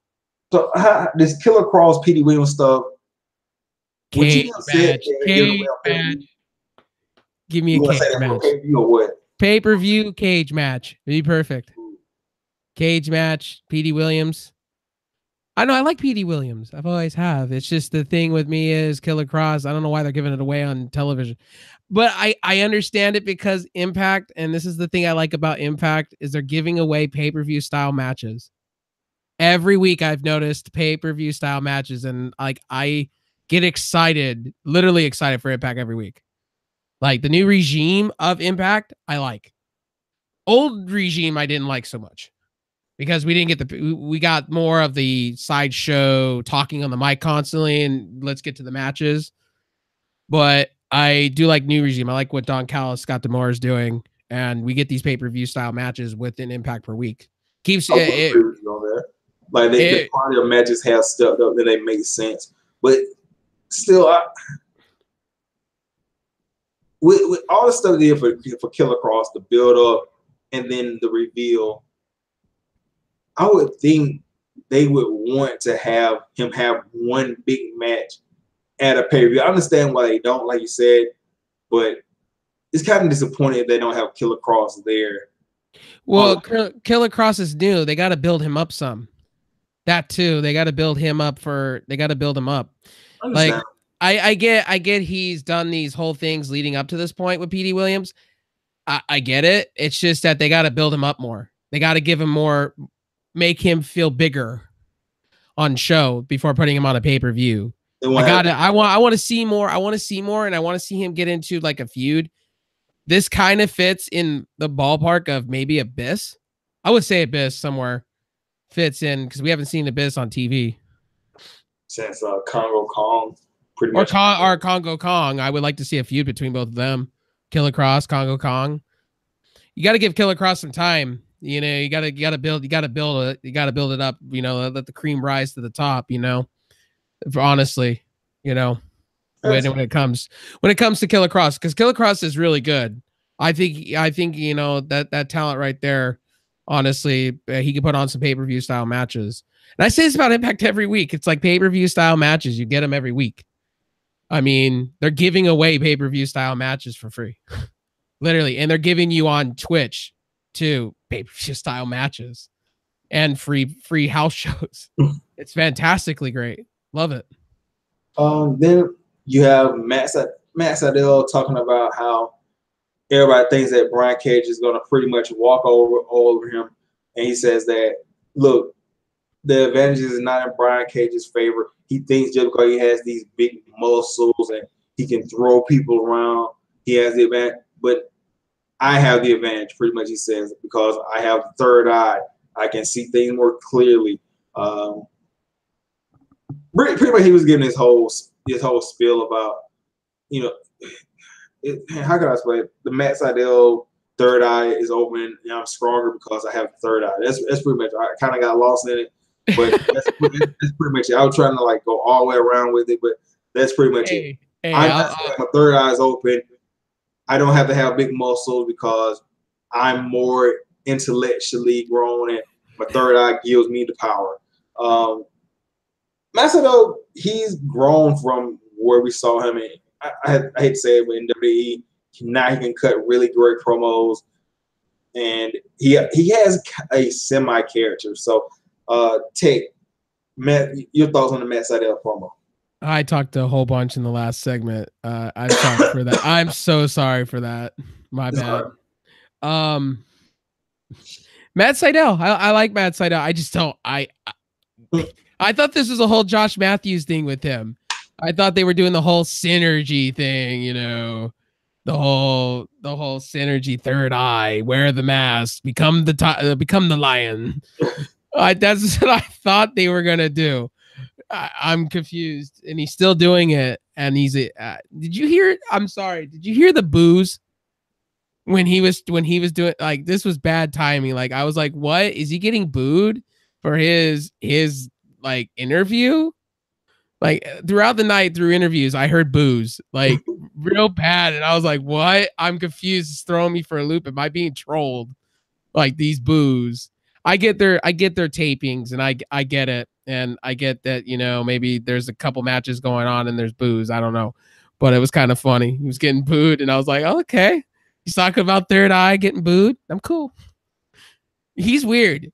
So this Killer Cross Petey Williams stuff. Cage match. Cage match. Give me a cage match. Pay-per-view or what? Pay-per-view cage match. Be perfect. Cage match. Petey Williams. I know I like Petey Williams. I've always have. It's just the thing with me is Killer Cross. I don't know why they're giving it away on television. But I understand it because Impact, and this is the thing I like about Impact, is they're giving away pay-per-view style matches. Every week I've noticed pay-per-view style matches, and like I get excited, literally excited for Impact every week. Like the new regime of Impact, I like. Old regime I didn't like so much. Because we didn't get we got more of the sideshow talking on the mic constantly, and let's get to the matches. But I do like new regime. I like what Don Callis, Scott D'Amore is doing, and we get these pay-per-view style matches with an Impact per week. Keeps it on there. Like the quality of matches have stepped up, and they make sense. But still, with all the stuff they did for Killer Cross, the build up, and then the reveal. I would think they would want to have him have one big match at a pay-per-view. I understand why they don't, like you said, but it's kind of disappointing if they don't have Killer Cross there. Well, Killer Cross is new. They got to build him up some. That too. They got to build him up They got to build him up. Like I get he's done these whole things leading up to this point with Petey Williams. I get it. It's just that they got to build him up more. They got to give him more. Make him feel bigger on show before putting him on a pay-per-view. I want to see more. I want to see more, and I want to see him get into like a feud. This kind of fits in the ballpark of maybe Abyss. I would say Abyss somewhere fits in because we haven't seen Abyss on TV since Congo Kong, pretty much. Or Congo Kong. I would like to see a feud between both of them. Killer Cross, Congo Kong. You got to give Killer Cross some time. You know, you gotta build it up, let the cream rise to the top, honestly, when it comes to Killer Cross, because Killer Cross is really good. I think, that talent right there, honestly, he could put on some pay-per-view style matches. And I say this about Impact every week. It's like pay-per-view style matches. You get them every week. I mean, they're giving away pay-per-view style matches for free. Literally. And they're giving you on Twitch too pay-per-view style matches and free house shows. It's fantastically great. Love it. Then you have Matt Sydal talking about how everybody thinks that Brian Cage is going to pretty much walk all over him, and he says that look, the advantage is not in Brian Cage's favor. He thinks just because he has these big muscles and he can throw people around, he has the advantage. But I have the advantage, pretty much, he says, because I have the third eye. I can see things more clearly. Pretty much he was giving his whole spiel about, you know, how can I explain it? The Matt Sydal third eye is open, and I'm stronger because I have the third eye. That's pretty much. I kind of got lost in it, but that's pretty much it. I was trying to like go all the way around with it, but that's pretty much it. My third eye is open. I don't have to have big muscles because I'm more intellectually grown, and my third eye gives me the power. Macedo, he's grown from where we saw him in. I hate to say it, but in WWE, now he can cut really great promos, and he has a semi character. So, Matt, your thoughts on the Matt Sydal promo? I talked a whole bunch in the last segment. I'm sorry for that. I'm so sorry for that. My bad. Matt Sydal. I like Matt Sydal. I just don't. I thought this was a whole Josh Matthews thing with him. I thought they were doing the whole synergy thing, you know, the whole synergy third eye, wear the mask, become the lion. That's what I thought they were gonna do. I'm confused, and he's still doing it. And did you hear? I'm sorry. Did you hear the boos when he was doing, like, this was bad timing. Like, I was like, what is he getting booed for his like interview? Like, throughout the night, through interviews, I heard boos, like, real bad, and I was like, what? I'm confused. It's throwing me for a loop. Am I being trolled? Like, these boos. I get their tapings, and I get it. And I get that, you know, maybe there's a couple matches going on and there's boos. I don't know. But it was kind of funny. He was getting booed, and I was like, oh, okay. He's talking about third eye getting booed. I'm cool. He's weird.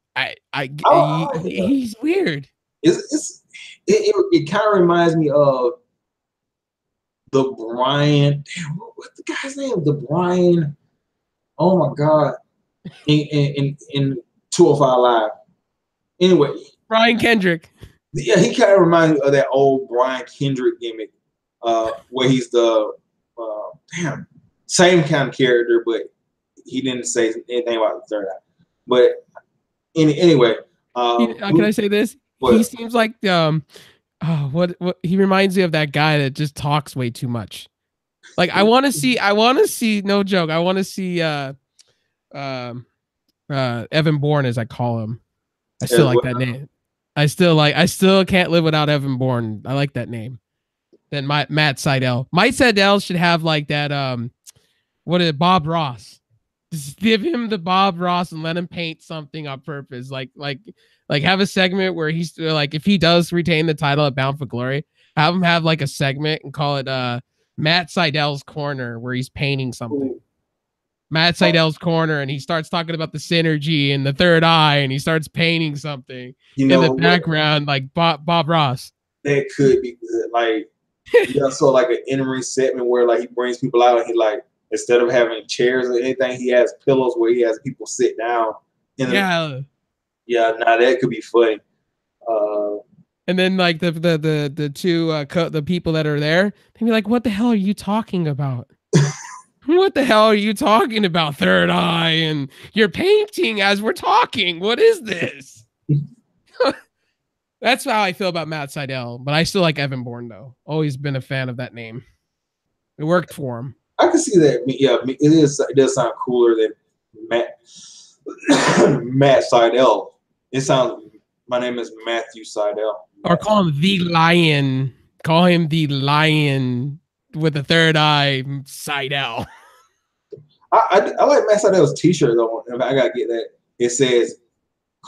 He's weird. It kind of reminds me of the Brian. Damn, what's the guy's name? The Brian. Oh my God. In 205 Live. Anyway, Brian Kendrick. Yeah, he kind of reminds me of that old Brian Kendrick gimmick, where he's the same kind of character, but he didn't say anything about the third eye. But anyway, can I say this? What? He seems like what he reminds me of that guy that just talks way too much. Like, I want to see, no joke, I want to see Evan Bourne, as I call him. I still like that name. I still can't live without Evan Bourne. I like that name. Then Matt Sydal. Mike Sydal should have like that Bob Ross. Just give him the Bob Ross and let him paint something on purpose. Like have a segment where he's like, if he does retain the title at Bound for Glory, have him have like a segment and call it Matt Sydal's Corner, where he's painting something. Matt Sydal's Corner, and he starts talking about the synergy and the third eye, and he starts painting something in the background, like Bob Ross. That could be good. Like, so like an in-ring segment where like he brings people out, and he, like, instead of having chairs or anything, he has pillows where he has people sit down. Now that could be funny. And then like the two the people that are there, they'd be like, "What the hell are you talking about?" What the hell are you talking about, third eye? And you're painting as we're talking. What is this? That's how I feel about Matt Sydal, but I still like Evan Bourne, though. Always been a fan of that name. It worked for him. I can see that. Yeah, it does sound cooler than Matt Sydal. It sounds. My name is Matthew Sydal. Or call him the Lion. Call him the Lion with the third eye, Sydal. I like Matt Sydal's T-shirt though. I gotta get that. It says,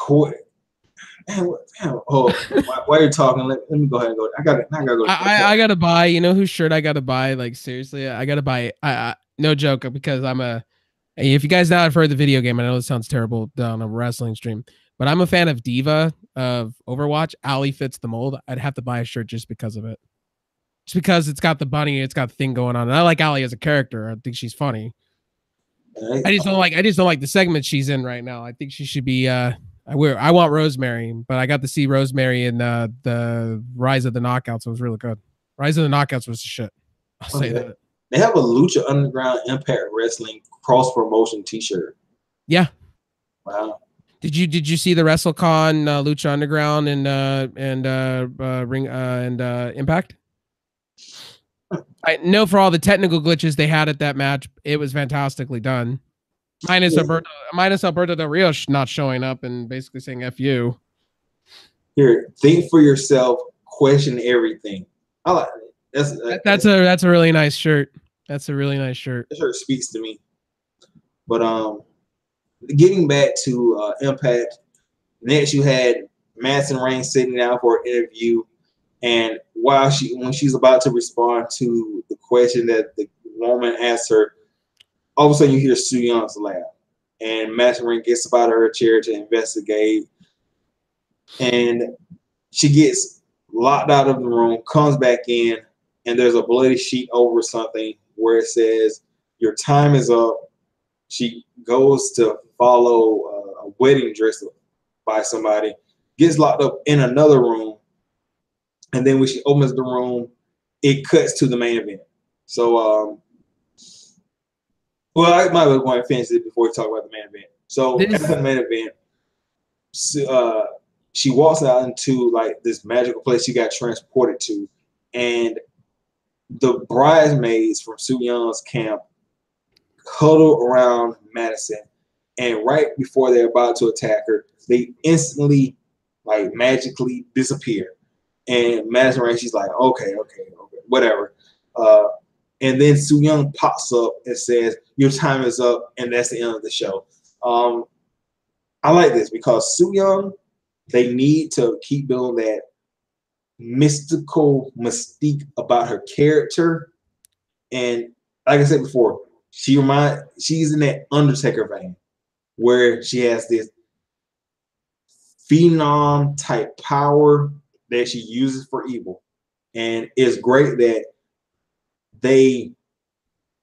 why are you talking? Let me go ahead and go. I gotta go. I gotta buy. You know whose shirt I gotta buy? Like, seriously, I gotta buy. No joke, because if you guys now have heard the video game, I know it sounds terrible on a wrestling stream, but I'm a fan of Diva of Overwatch. Allie fits the mold. I'd have to buy a shirt just because of it. Just because it's got the bunny, it's got the thing going on. And I like Allie as a character. I think she's funny. I just don't like the segment she's in right now. I think she should be I want Rosemary, but I got to see Rosemary in the Rise of the Knockouts. It was really good. Rise of the Knockouts was the shit. I'll say that. They have a Lucha Underground Impact Wrestling cross promotion T-shirt. Yeah. Wow. Did you see the WrestleCon Lucha Underground and Ring and Impact? I know for all the technical glitches they had at that match, it was fantastically done. Minus Alberto Del Rio not showing up and basically saying "F you." Here, think for yourself. Question everything. I like it. That's a really nice shirt. That's a really nice shirt. That shirt speaks to me. But getting back to Impact, next you had Madison Rayne sitting down for an interview, and when she's about to respond to the question that the woman asked her, all of a sudden you hear Su Young's laugh, and Madison Rayne gets up out of her chair to investigate, and she gets locked out of the room, comes back in, and there's a bloody sheet over something where it says, "Your time is up." She goes to follow a wedding dress by somebody, gets locked up in another room, and then when she opens the room, it cuts to the main event. So, well, I might as well go and finish it before we talk about the main event. So, at the main event, she walks out into like this magical place she got transported to, and the bridesmaids from Su Young's camp huddle around Madison, and right before they're about to attack her, they instantly, like, magically disappear. And Madison Rayne, she's like, okay, whatever. And then Su Yung pops up and says, "Your time is up," and that's the end of the show. I like this because Su Yung, they need to keep building that mystical mystique about her character. And like I said before, she's in that Undertaker vein where she has this phenom type power that she uses for evil. And it's great that they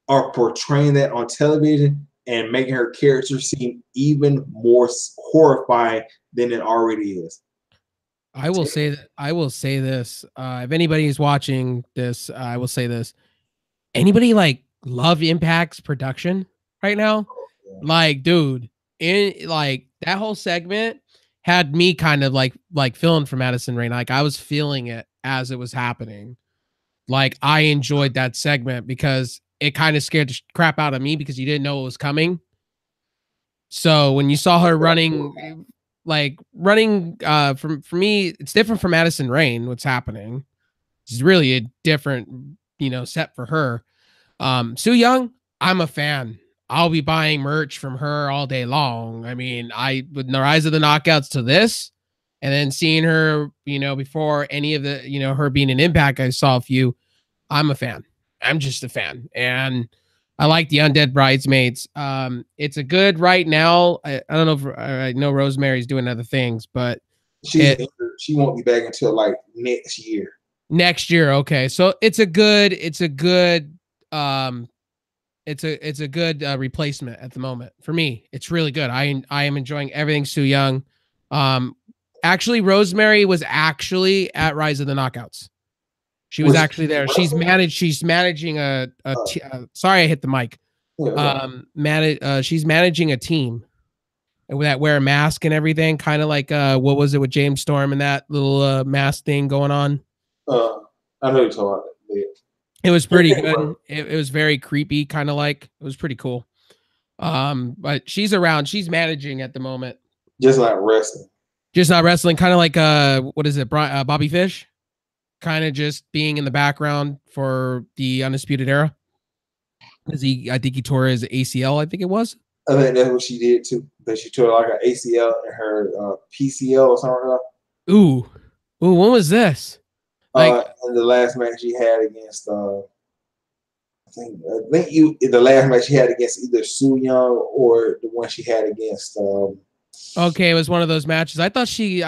are portraying that on television and making her character seem even more horrifying than it already is. I will say this. If anybody's watching this, I will say this. Anybody like love Impact's production right now? Like, dude, in like that whole segment had me kind of like feeling for Madison Rayne. Like I was feeling it as it was happening. Like I enjoyed that segment because it kind of scared the crap out of me because you didn't know it was coming. So when you saw her running for me, it's different from Madison Rayne. What's happening? It's really a different, set for her. Su Yung, I'm a fan. I'll be buying merch from her all day long. I mean, with the Rise of the Knockouts to this, and then seeing her, before any of the, her being an Impact, I saw a few. I'm a fan. I'm just a fan, and I like the Undead Bridesmaids. It's a good right now. I don't know if I know Rosemary's doing other things, but she won't be back until like next year. Next year, okay. So it's a good replacement at the moment for me. It's really good. I am enjoying everything Su Yung. Actually, Rosemary was actually at Rise of the Knockouts. She was actually there. She's managing sorry, I hit the mic. She's managing a team that wear a mask and everything, kind of like what was it with James Storm and that little mask thing going on. I know you're talking about it. It was pretty good. It was very creepy, kind of like. It was pretty cool. But she's around. She's managing at the moment. Just not wrestling. Just not wrestling. Kind of like what is it? Bobby Fish. Kind of just being in the background for the Undisputed Era. I think he tore his ACL. I think it was. I think that's what she did too. That she tore like an ACL and her PCL or something. Ooh, when was this? Like in the last match she had against I think the last match she had against either Su Yung or the one she had against okay, it was one of those matches. I thought she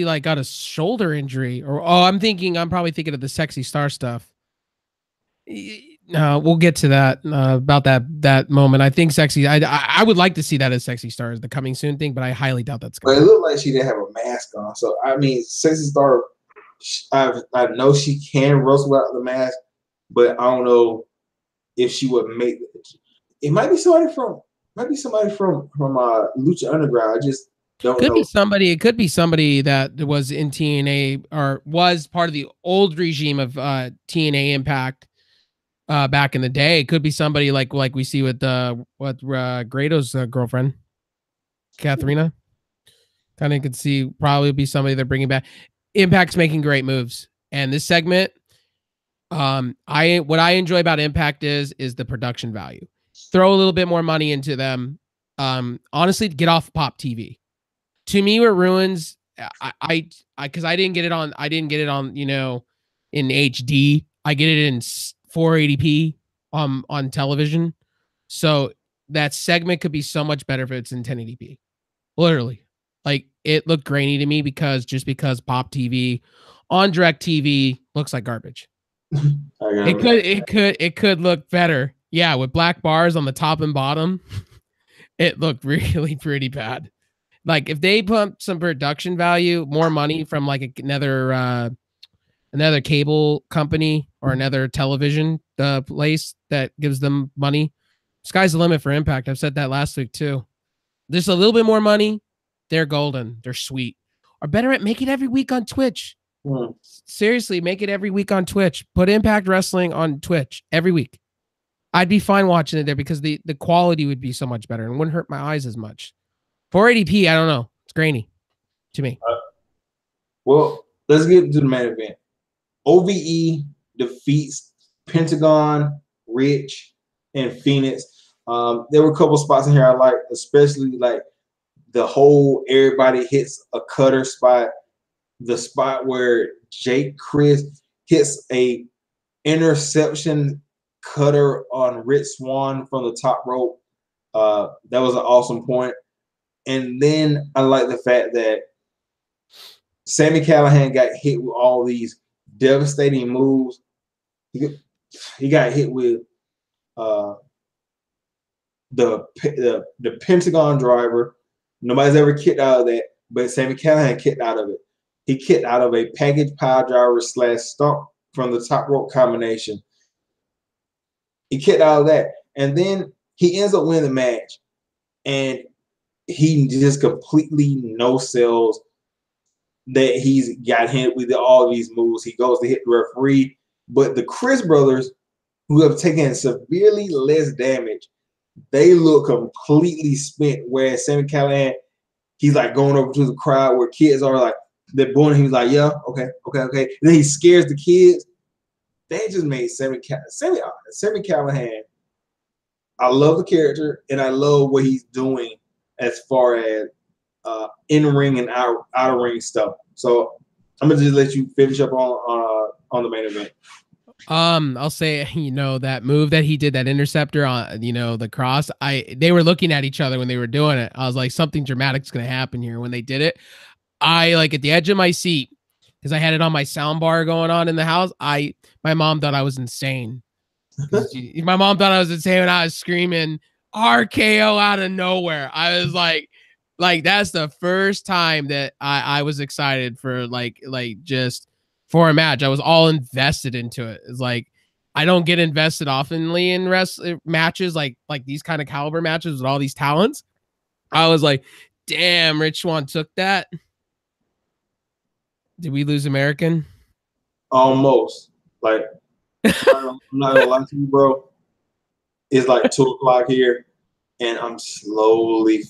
like got a shoulder injury, or I'm probably thinking of the Sexy Star stuff. No, we'll get to that about that moment. I think I would like to see that as Sexy Star as the coming soon thing, but I highly doubt that's going to. But it looked like she didn't have a mask on. So I mean, Sexy Star, I know she can wrestle without the mask, but I don't know if she would make it. Might be somebody from Lucha Underground. I just don't Could know. be somebody. It could be somebody that was in TNA or was part of the old regime of TNA Impact back in the day. It could be somebody like we see with Grado's girlfriend, Katharina. Kind of could see probably be somebody they're bringing back. Impact's making great moves, and this segment, what I enjoy about Impact is the production value. Throw a little bit more money into them. Honestly, get off Pop TV. To me, what ruins I because I didn't get it on in HD. I get it in 480p on television. So that segment could be so much better if it's in 1080p. Literally. Like it looked grainy to me because Pop TV on Direct TV looks like garbage. It could look better. Yeah, with black bars on the top and bottom, it looked really pretty bad. Like if they put some production value, more money from like another cable company or another television place that gives them money, sky's the limit for Impact. I've said that last week too. There's a little bit more money, they're golden. They're sweet. Or better at make it every week on Twitch. Seriously, make it every week on Twitch. Put Impact Wrestling on Twitch every week. I'd be fine watching it there because the quality would be so much better and wouldn't hurt my eyes as much. 480p, I don't know. It's grainy to me. Well, let's get to the main event. OvE defeats Pentagon, Rich, and Fenix. There were a couple spots in here I like, especially like the whole everybody hits a cutter spot. The spot where Jake Chris hits a interception cutter on Rich Swann from the top rope. That was an awesome point. And then I like the fact that Sami Callihan got hit with all these devastating moves. He got hit with the Pentagon driver. Nobody's ever kicked out of that, but Sami Callihan kicked out of it. He kicked out of a package pile driver / stomp from the top rope combination. He kicked out of that. And then he ends up winning the match. And he just completely no-sells that he's got hit with all these moves. He goes to hit the referee. But the Chris brothers, who have taken severely less damage, they look completely spent. Whereas Sami Callihan, he's like going over to the crowd where kids are like, they're booing him. He's like, yeah, okay. And then he scares the kids. They just made Sami Callihan. I love the character, and I love what he's doing as far as in-ring and out-of-ring stuff. So I'm going to just let you finish up on the main event. I'll say, that move that he did, that interceptor on, the cross, they were looking at each other when they were doing it. I was like, something dramatic's going to happen here. When they did it, I like at the edge of my seat, because I had it on my sound bar going on in the house. My mom thought I was insane. My mom thought I was insane when I was screaming RKO out of nowhere. I was like that's the first time that I was excited for like just for a match. I was all invested into it. It's like I don't get invested oftenly in matches like these kind of caliber matches with all these talents. I was like, damn, Rich Swann took that. Did we lose American? Almost. Like, I'm not gonna lie to you, bro. It's like 2:00 here, and I'm slowly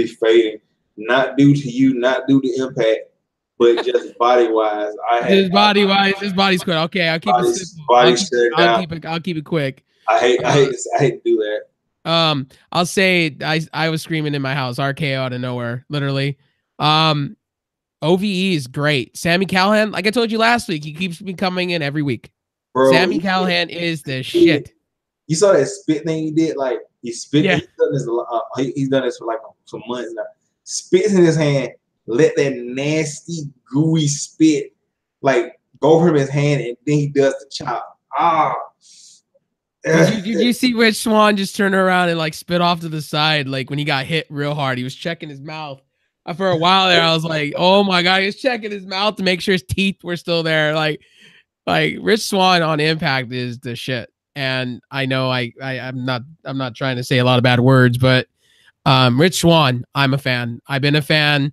fading. Not due to you, not due to Impact, but just body wise. His body's quick. Okay, I'll keep it simple. I'll keep it quick. I hate to do that. I'll say I was screaming in my house, RKO out of nowhere, literally. OvE is great. Sami Callihan, like I told you last week, he keeps me coming in every week. Bro, Sami Callihan is the shit. You saw that spit thing he did? Like he spit. Yeah. He's done this for like some months now. Spits in his hand, let that nasty gooey spit like go from his hand, and then he does the chop. Did you see Rich Swann just turn around and like spit off to the side? Like when he got hit real hard, he was checking his mouth. For a while there, I was like, oh my God, he was checking his mouth to make sure his teeth were still there. Like Rich Swann on Impact is the shit. and I know I'm not trying to say a lot of bad words, but Rich Swann, I'm a fan. I've been a fan.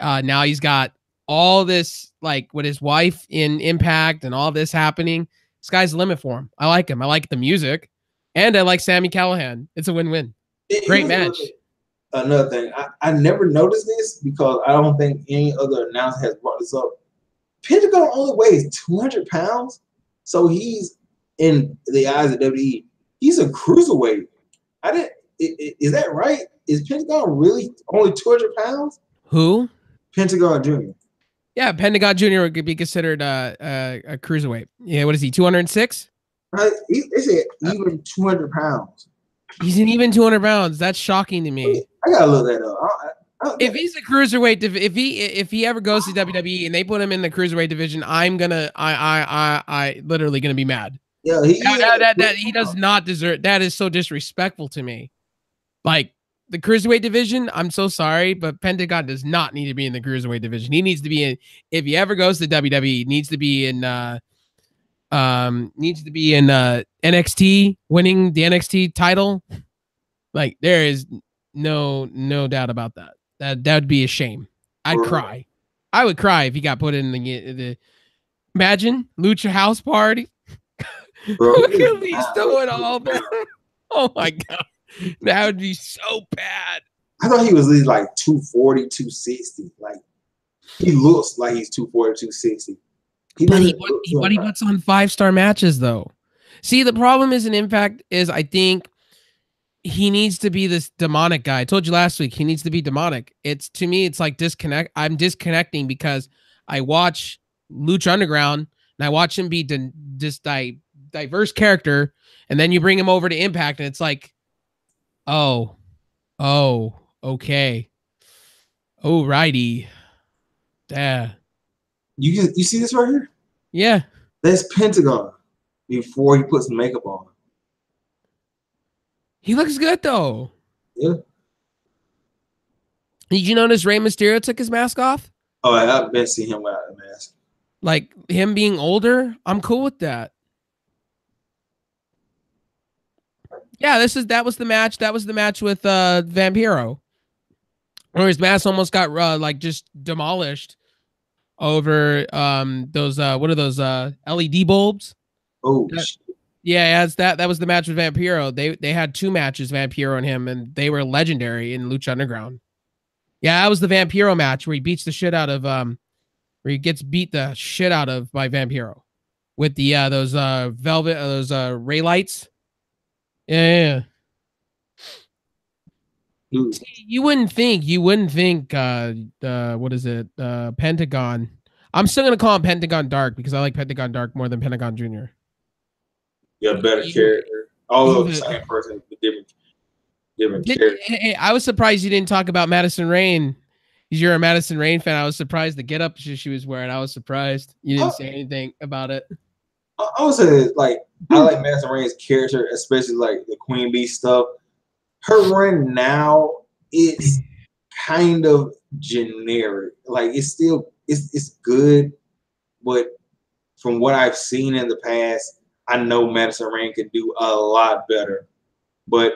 Now he's got all this, like, with his wife in Impact and all this happening. Sky's the limit for him. I like him. I like the music, and I like Sami Callihan. It's a win-win. Great match. Another thing, I never noticed this because I don't think any other announcer has brought this up. Pentagon only weighs 200 pounds, so he's, in the eyes of WWE, he's a cruiserweight. Is that right? Is Pentagon really only 200 pounds? Who? Pentagon Jr. Yeah, Pentagon Jr. would be considered a cruiserweight. Yeah, what is he, 206? They said even 200 pounds. He's an even 200 pounds. That's shocking to me. I gotta look that up. If he's a cruiserweight, if he ever goes to WWE and they put him in the cruiserweight division, I'm literally gonna be mad. Yeah, he does not deserve. That is so disrespectful to me. Like, the cruiserweight division, I'm so sorry, but Pentagon does not need to be in the cruiserweight division. He needs to be in. If he ever goes to WWE, needs to be in NXT, winning the NXT title. Like, there is no doubt about that. That would be a shame. I'd cry. I would cry if he got put in the imagine Lucha House Party. Look at me doing all that. Oh my god. That would be so bad. I thought he was at least like 240, 260. Like, he looks like he's 240, 260. But he puts on 5-star matches, though. See, the problem is in Impact is, I think he needs to be this demonic guy. I told you last week, he needs to be demonic. To me, it's like disconnect. I'm disconnecting because I watch Lucha Underground and I watch him be this diverse character, and then you bring him over to Impact and it's like, oh, okay. Oh, righty. Yeah. You see this right here? Yeah. That's Pentagon before he puts makeup on. He looks good, though. Yeah. Did you notice Rey Mysterio took his mask off? Oh, I've been seeing him without a mask. Like, him being older, I'm cool with that. Yeah, that was the match. That was the match with Vampiro, where his mask almost got just demolished over those what are those LED bulbs? Oh, yeah, that was the match with Vampiro. They had 2 matches, Vampiro and him, and they were legendary in Lucha Underground. Yeah, that was the Vampiro match where he beats the shit out of where he gets beat the shit out of by Vampiro with the those velvet those ray lights. Yeah. See, you wouldn't think what is it? Pentagon. I'm still gonna call him Pentagon Dark because I like Pentagon Dark more than Pentagon Jr. Yeah, better character. Although the same person, different character. Hey, I was surprised you didn't talk about Madison Rayne. Because you're a Madison Rayne fan. I was surprised the getup she was wearing. I was surprised you didn't say anything about it. I would say, like, I like Madison Rayne's character, especially like the Queen Bee stuff. Her run now is kind of generic. Like, it's good, but from what I've seen in the past, I know Madison Rayne can do a lot better. But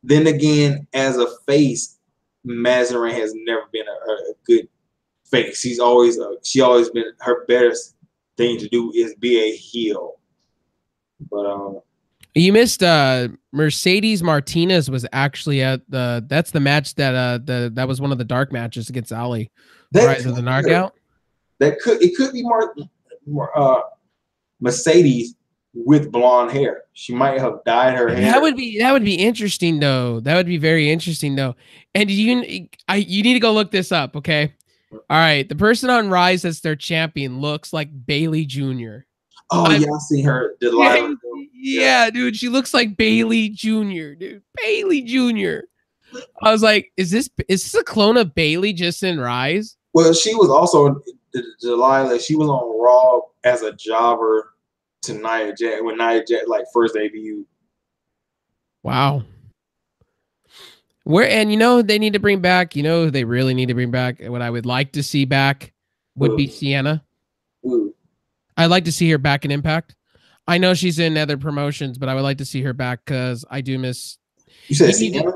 then again, as a face, Madison Rayne has never been a good face. She always been, her best thing to do is be a heel. But you missed Mercedes Martinez was actually at that's the match that was one of the dark matches against Ali. Rise of the Knockout. It could be Mercedes with blonde hair. She might have dyed her hair. That would be interesting though. That would be very interesting though. And you need to go look this up, okay? All right, the person on Rise that's their champion looks like Bailey Jr. Oh, yeah, I see her. Yeah, dude, she looks like Bailey Jr. Dude, Bailey Jr. I was like, is this a clone of Bailey just in Rise? Well, she was also Delilah. She was on Raw as a jobber to Nia Jax when Nia Jax like first debuted. Wow. They need to bring back, they really need to bring back, what I would like to see back would be Sienna. Ooh. I'd like to see her back in Impact. I know she's in other promotions, but I would like to see her back because I do miss. You said You Sienna?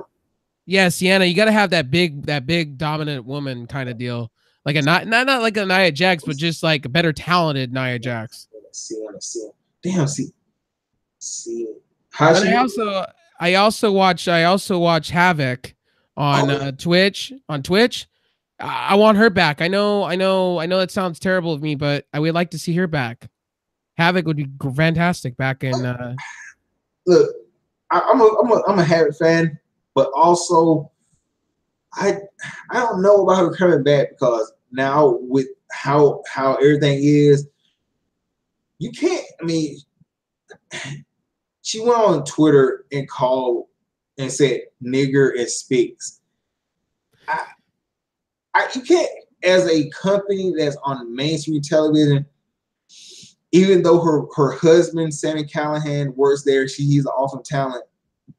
Yeah, Sienna. You got to have that big dominant woman kind of deal, like a not like a Nia Jax, but just like a better talented Nia Jax. Sienna. Damn, see. How And she? I also watch Havoc on Oh, Twitch. On Twitch, I want her back. I know that sounds terrible of me, but I would like to see her back. Havoc would be fantastic back in. look, I'm a Harriet fan, but also I I don't know about her coming back because now with how everything is, you can't. I mean, she went on Twitter and called and said nigger and speaks. I, you can't, as a company that's on mainstream television, even though her husband Sammy Callahan works there, he's an awesome talent.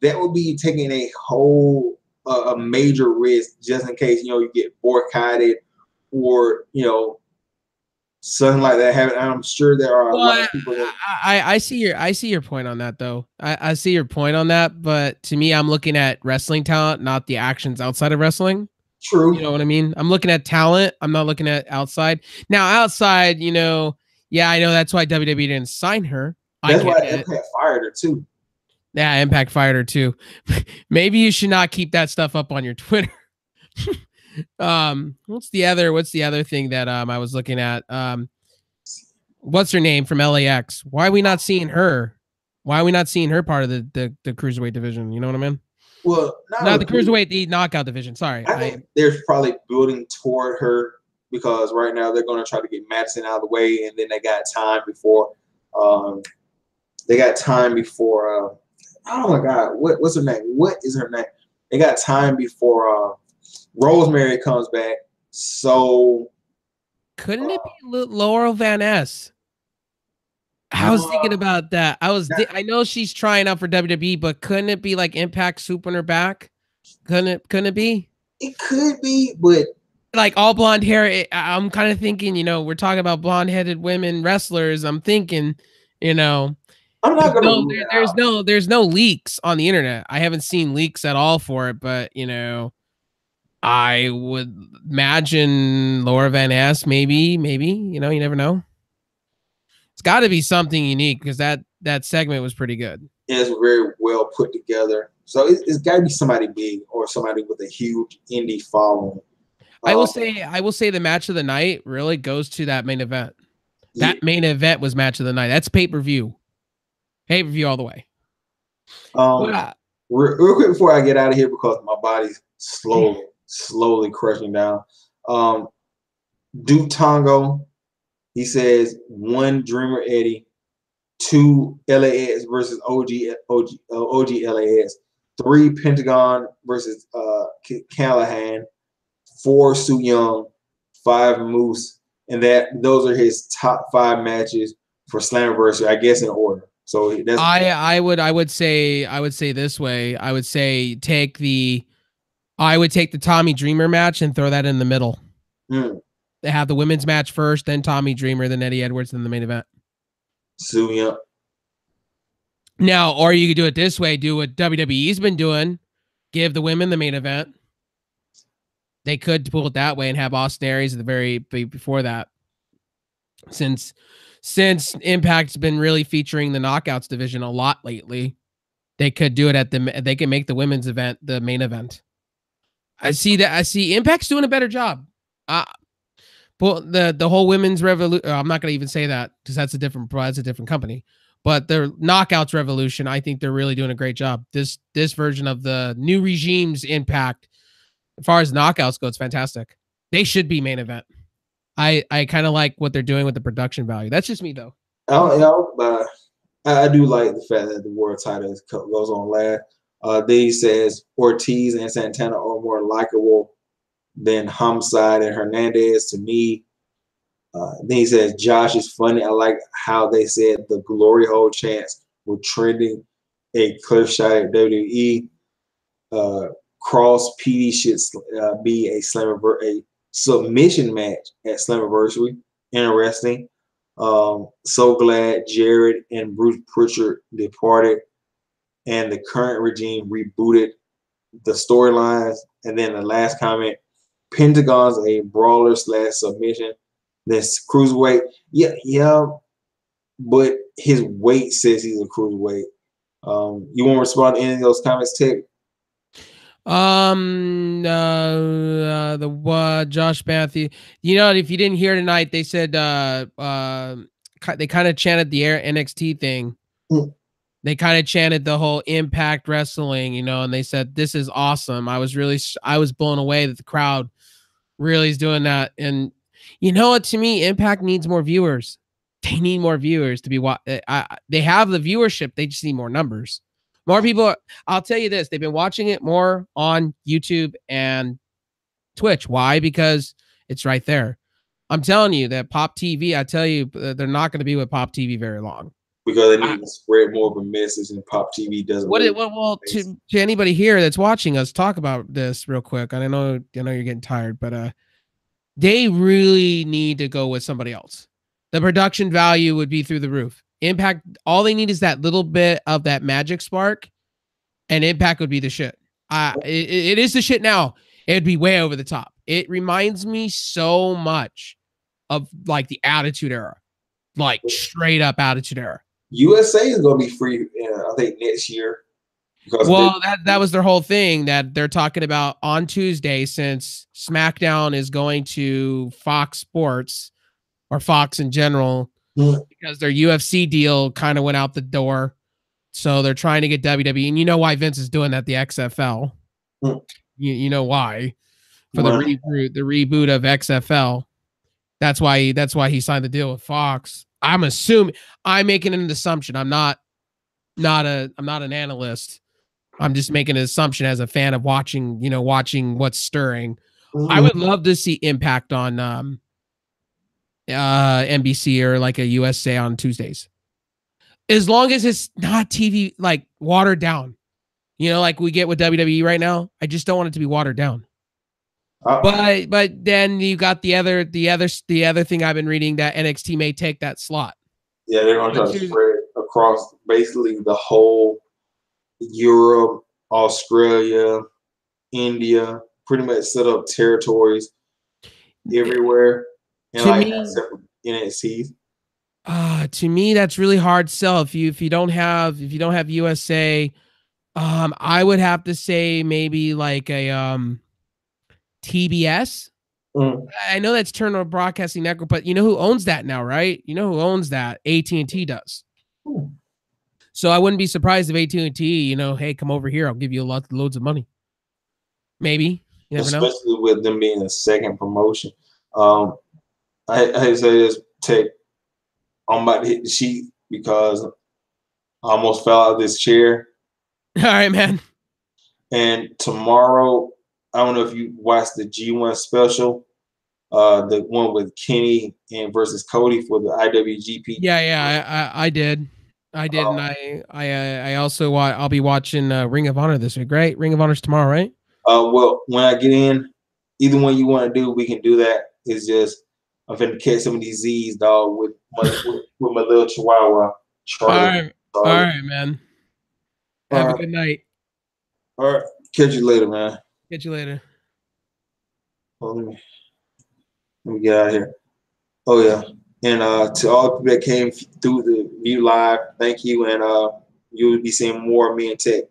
That would be taking a whole a major risk just in case you get boycotted or something like that happen. I'm sure there are a lot Well, of people that I see your point on that though. I see your point on that, but to me, I'm looking at wrestling talent, not the actions outside of wrestling. You true. know what I mean? I'm looking at talent. I'm not looking at outside. Now, outside, yeah, I know that's why WWE didn't sign her. I That's get why it. Impact fired her too. Yeah, Impact fired her too. Maybe you should not keep that stuff up on your Twitter. What's the other thing that I was looking at? What's her name from LAX? Why are we not seeing her? Why are we not seeing her part of the cruiserweight division? You know what I mean? Well, Not the cruiserweight, the knockout division. Sorry, I think they're probably building toward her because right now they're going to try to get Madison out of the way, and then they got time before. Oh my God, what's her name? What is her name? They got time before Rosemary comes back. So couldn't it be Laurel Van Ness? I was thinking uh, about that. that, I know she's trying out for WWE, but couldn't it be like Impact swooping her back? Couldn't it be? it could be, but Like all blonde hair. I'm kind of thinking, we're talking about blonde headed women wrestlers. I'm thinking, you know, I'm not going to rule that out. there's no leaks on the internet. I haven't seen leaks at all for it, but I would imagine Laura Van Ness, maybe, you never know. It's got to be something unique because that segment was pretty good. It's very well put together. So it's got to be somebody big or somebody with a huge indie following. I will say the match of the night really goes to that main event. Yeah. That main event was match of the night. That's pay-per-view all the way. Real quick before I get out of here because my body's slowly crushing down. Duke Tongo, he says 1 Dreamer Eddie, 2 LAX versus OG LAX, 3 Pentagon versus Callahan, 4 Su Young, 5 Moose, and those are his top 5 matches for Slammiversary, I guess in order. So that's I would say this way. I would take the Tommy Dreamer match and throw that in the middle. They have the women's match first, then Tommy Dreamer, then Eddie Edwards, then the main event. Su Young. Now, or you could do it this way, do what WWE's been doing, give the women the main event. They could pull it that way and have Austin Aries at the very before that. Since Impact's been really featuring the knockouts division a lot lately, they could do it they can make the women's event the main event. I see Impact's doing a better job. Well, the whole women's revolution. I'm not going to even say that because that's a different company. But the knockouts revolution, I think they're really doing a great job. This version of the new regime's Impact, as far as knockouts go, it's fantastic. They should be main event. I kind of like what they're doing with the production value. That's just me though. I do like the fact that the world title goes on last. Then he says Ortiz and Santana are more likable than Homicide and Hernandez to me. Then he says Josh is funny. I like how they said the glory hole chants were trending a cliff shot at WWE. Cross PD should be a submission match at Slammiversary. Interesting. So glad Jared and Bruce Pritchard departed, and the current regime rebooted the storylines. And then the last comment: Pentagon's a brawler / submission. This cruiserweight, yeah, but his weight says he's a cruiserweight. You want to respond to any of those comments, Tech? Josh Matthew. You know, if you didn't hear tonight, they said they kind of chanted the NXT thing. They kind of chanted the whole Impact Wrestling, you know, and they said this is awesome. I was blown away that the crowd really is doing that. And you know what? To me, Impact needs more viewers. They need more viewers to be they have the viewership. They just need more numbers. More people. I'll tell you this: they've been watching it more on YouTube and Twitch. Why? Because it's right there. I'm telling you that Pop TV. I tell you, they're not going to be with Pop TV very long. Because they need to spread more of a message, and Pop TV doesn't. Well, to anybody here that's watching us talk about this real quick, and I know you're getting tired, but they really need to go with somebody else. The production value would be through the roof. Impact, all they need is that little bit of that magic spark, and Impact would be the shit. It is the shit now. It'd be way over the top. It reminds me so much of like the Attitude Era, like straight up Attitude Era. USA is going to be free, I think, next year. Well, that was their whole thing that they're talking about on Tuesday, since SmackDown is going to Fox Sports or Fox in general, because their UFC deal kind of went out the door. So they're trying to get WWE. And you know why Vince is doing that, the XFL. You know why. For the reboot of XFL. That's why he signed the deal with Fox. I'm making an assumption. I'm not an analyst. I'm just making an assumption as a fan of watching what's stirring. I would love to see Impact on NBC or like a USA on Tuesdays. As long as it's not TV like watered down. You know, like we get with WWE right now. I just don't want it to be watered down. But then you got the other thing I've been reading, that NXT may take that slot. Yeah, they're going to try to spread across basically the whole Europe, Australia, India, pretty much set up territories everywhere, and to like separate NXTs. To me, that's really hard sell. If you don't have USA, I would have to say maybe like a TBS. I know that's Turner Broadcasting Network, but you know who owns that now, right? You know who owns that? AT&T does. So I wouldn't be surprised if AT&T, hey, come over here. I'll give you loads of money. Maybe. You never know. Especially with them being a second promotion. I say this, Tech, I'm about to hit the sheet because I almost fell out of this chair. All right, man. And tomorrow, I don't know if you watched the G1 special, the one with Kenny and versus Cody for the IWGP. Yeah, I did. And I also I'll be watching Ring of Honor this week, right? Ring of Honor's tomorrow, right? Well, when I get in, either one you want to do, we can do that. It's just I'm finna catch some of these Z's, dog, with my little Chihuahua. Charlie. All right, man. Have a good night. All right, catch you later, man. Catch you later. Oh, let me get out of here. Oh yeah, and to all the people that came through the view live, thank you, and you will be seeing more of me and Tech.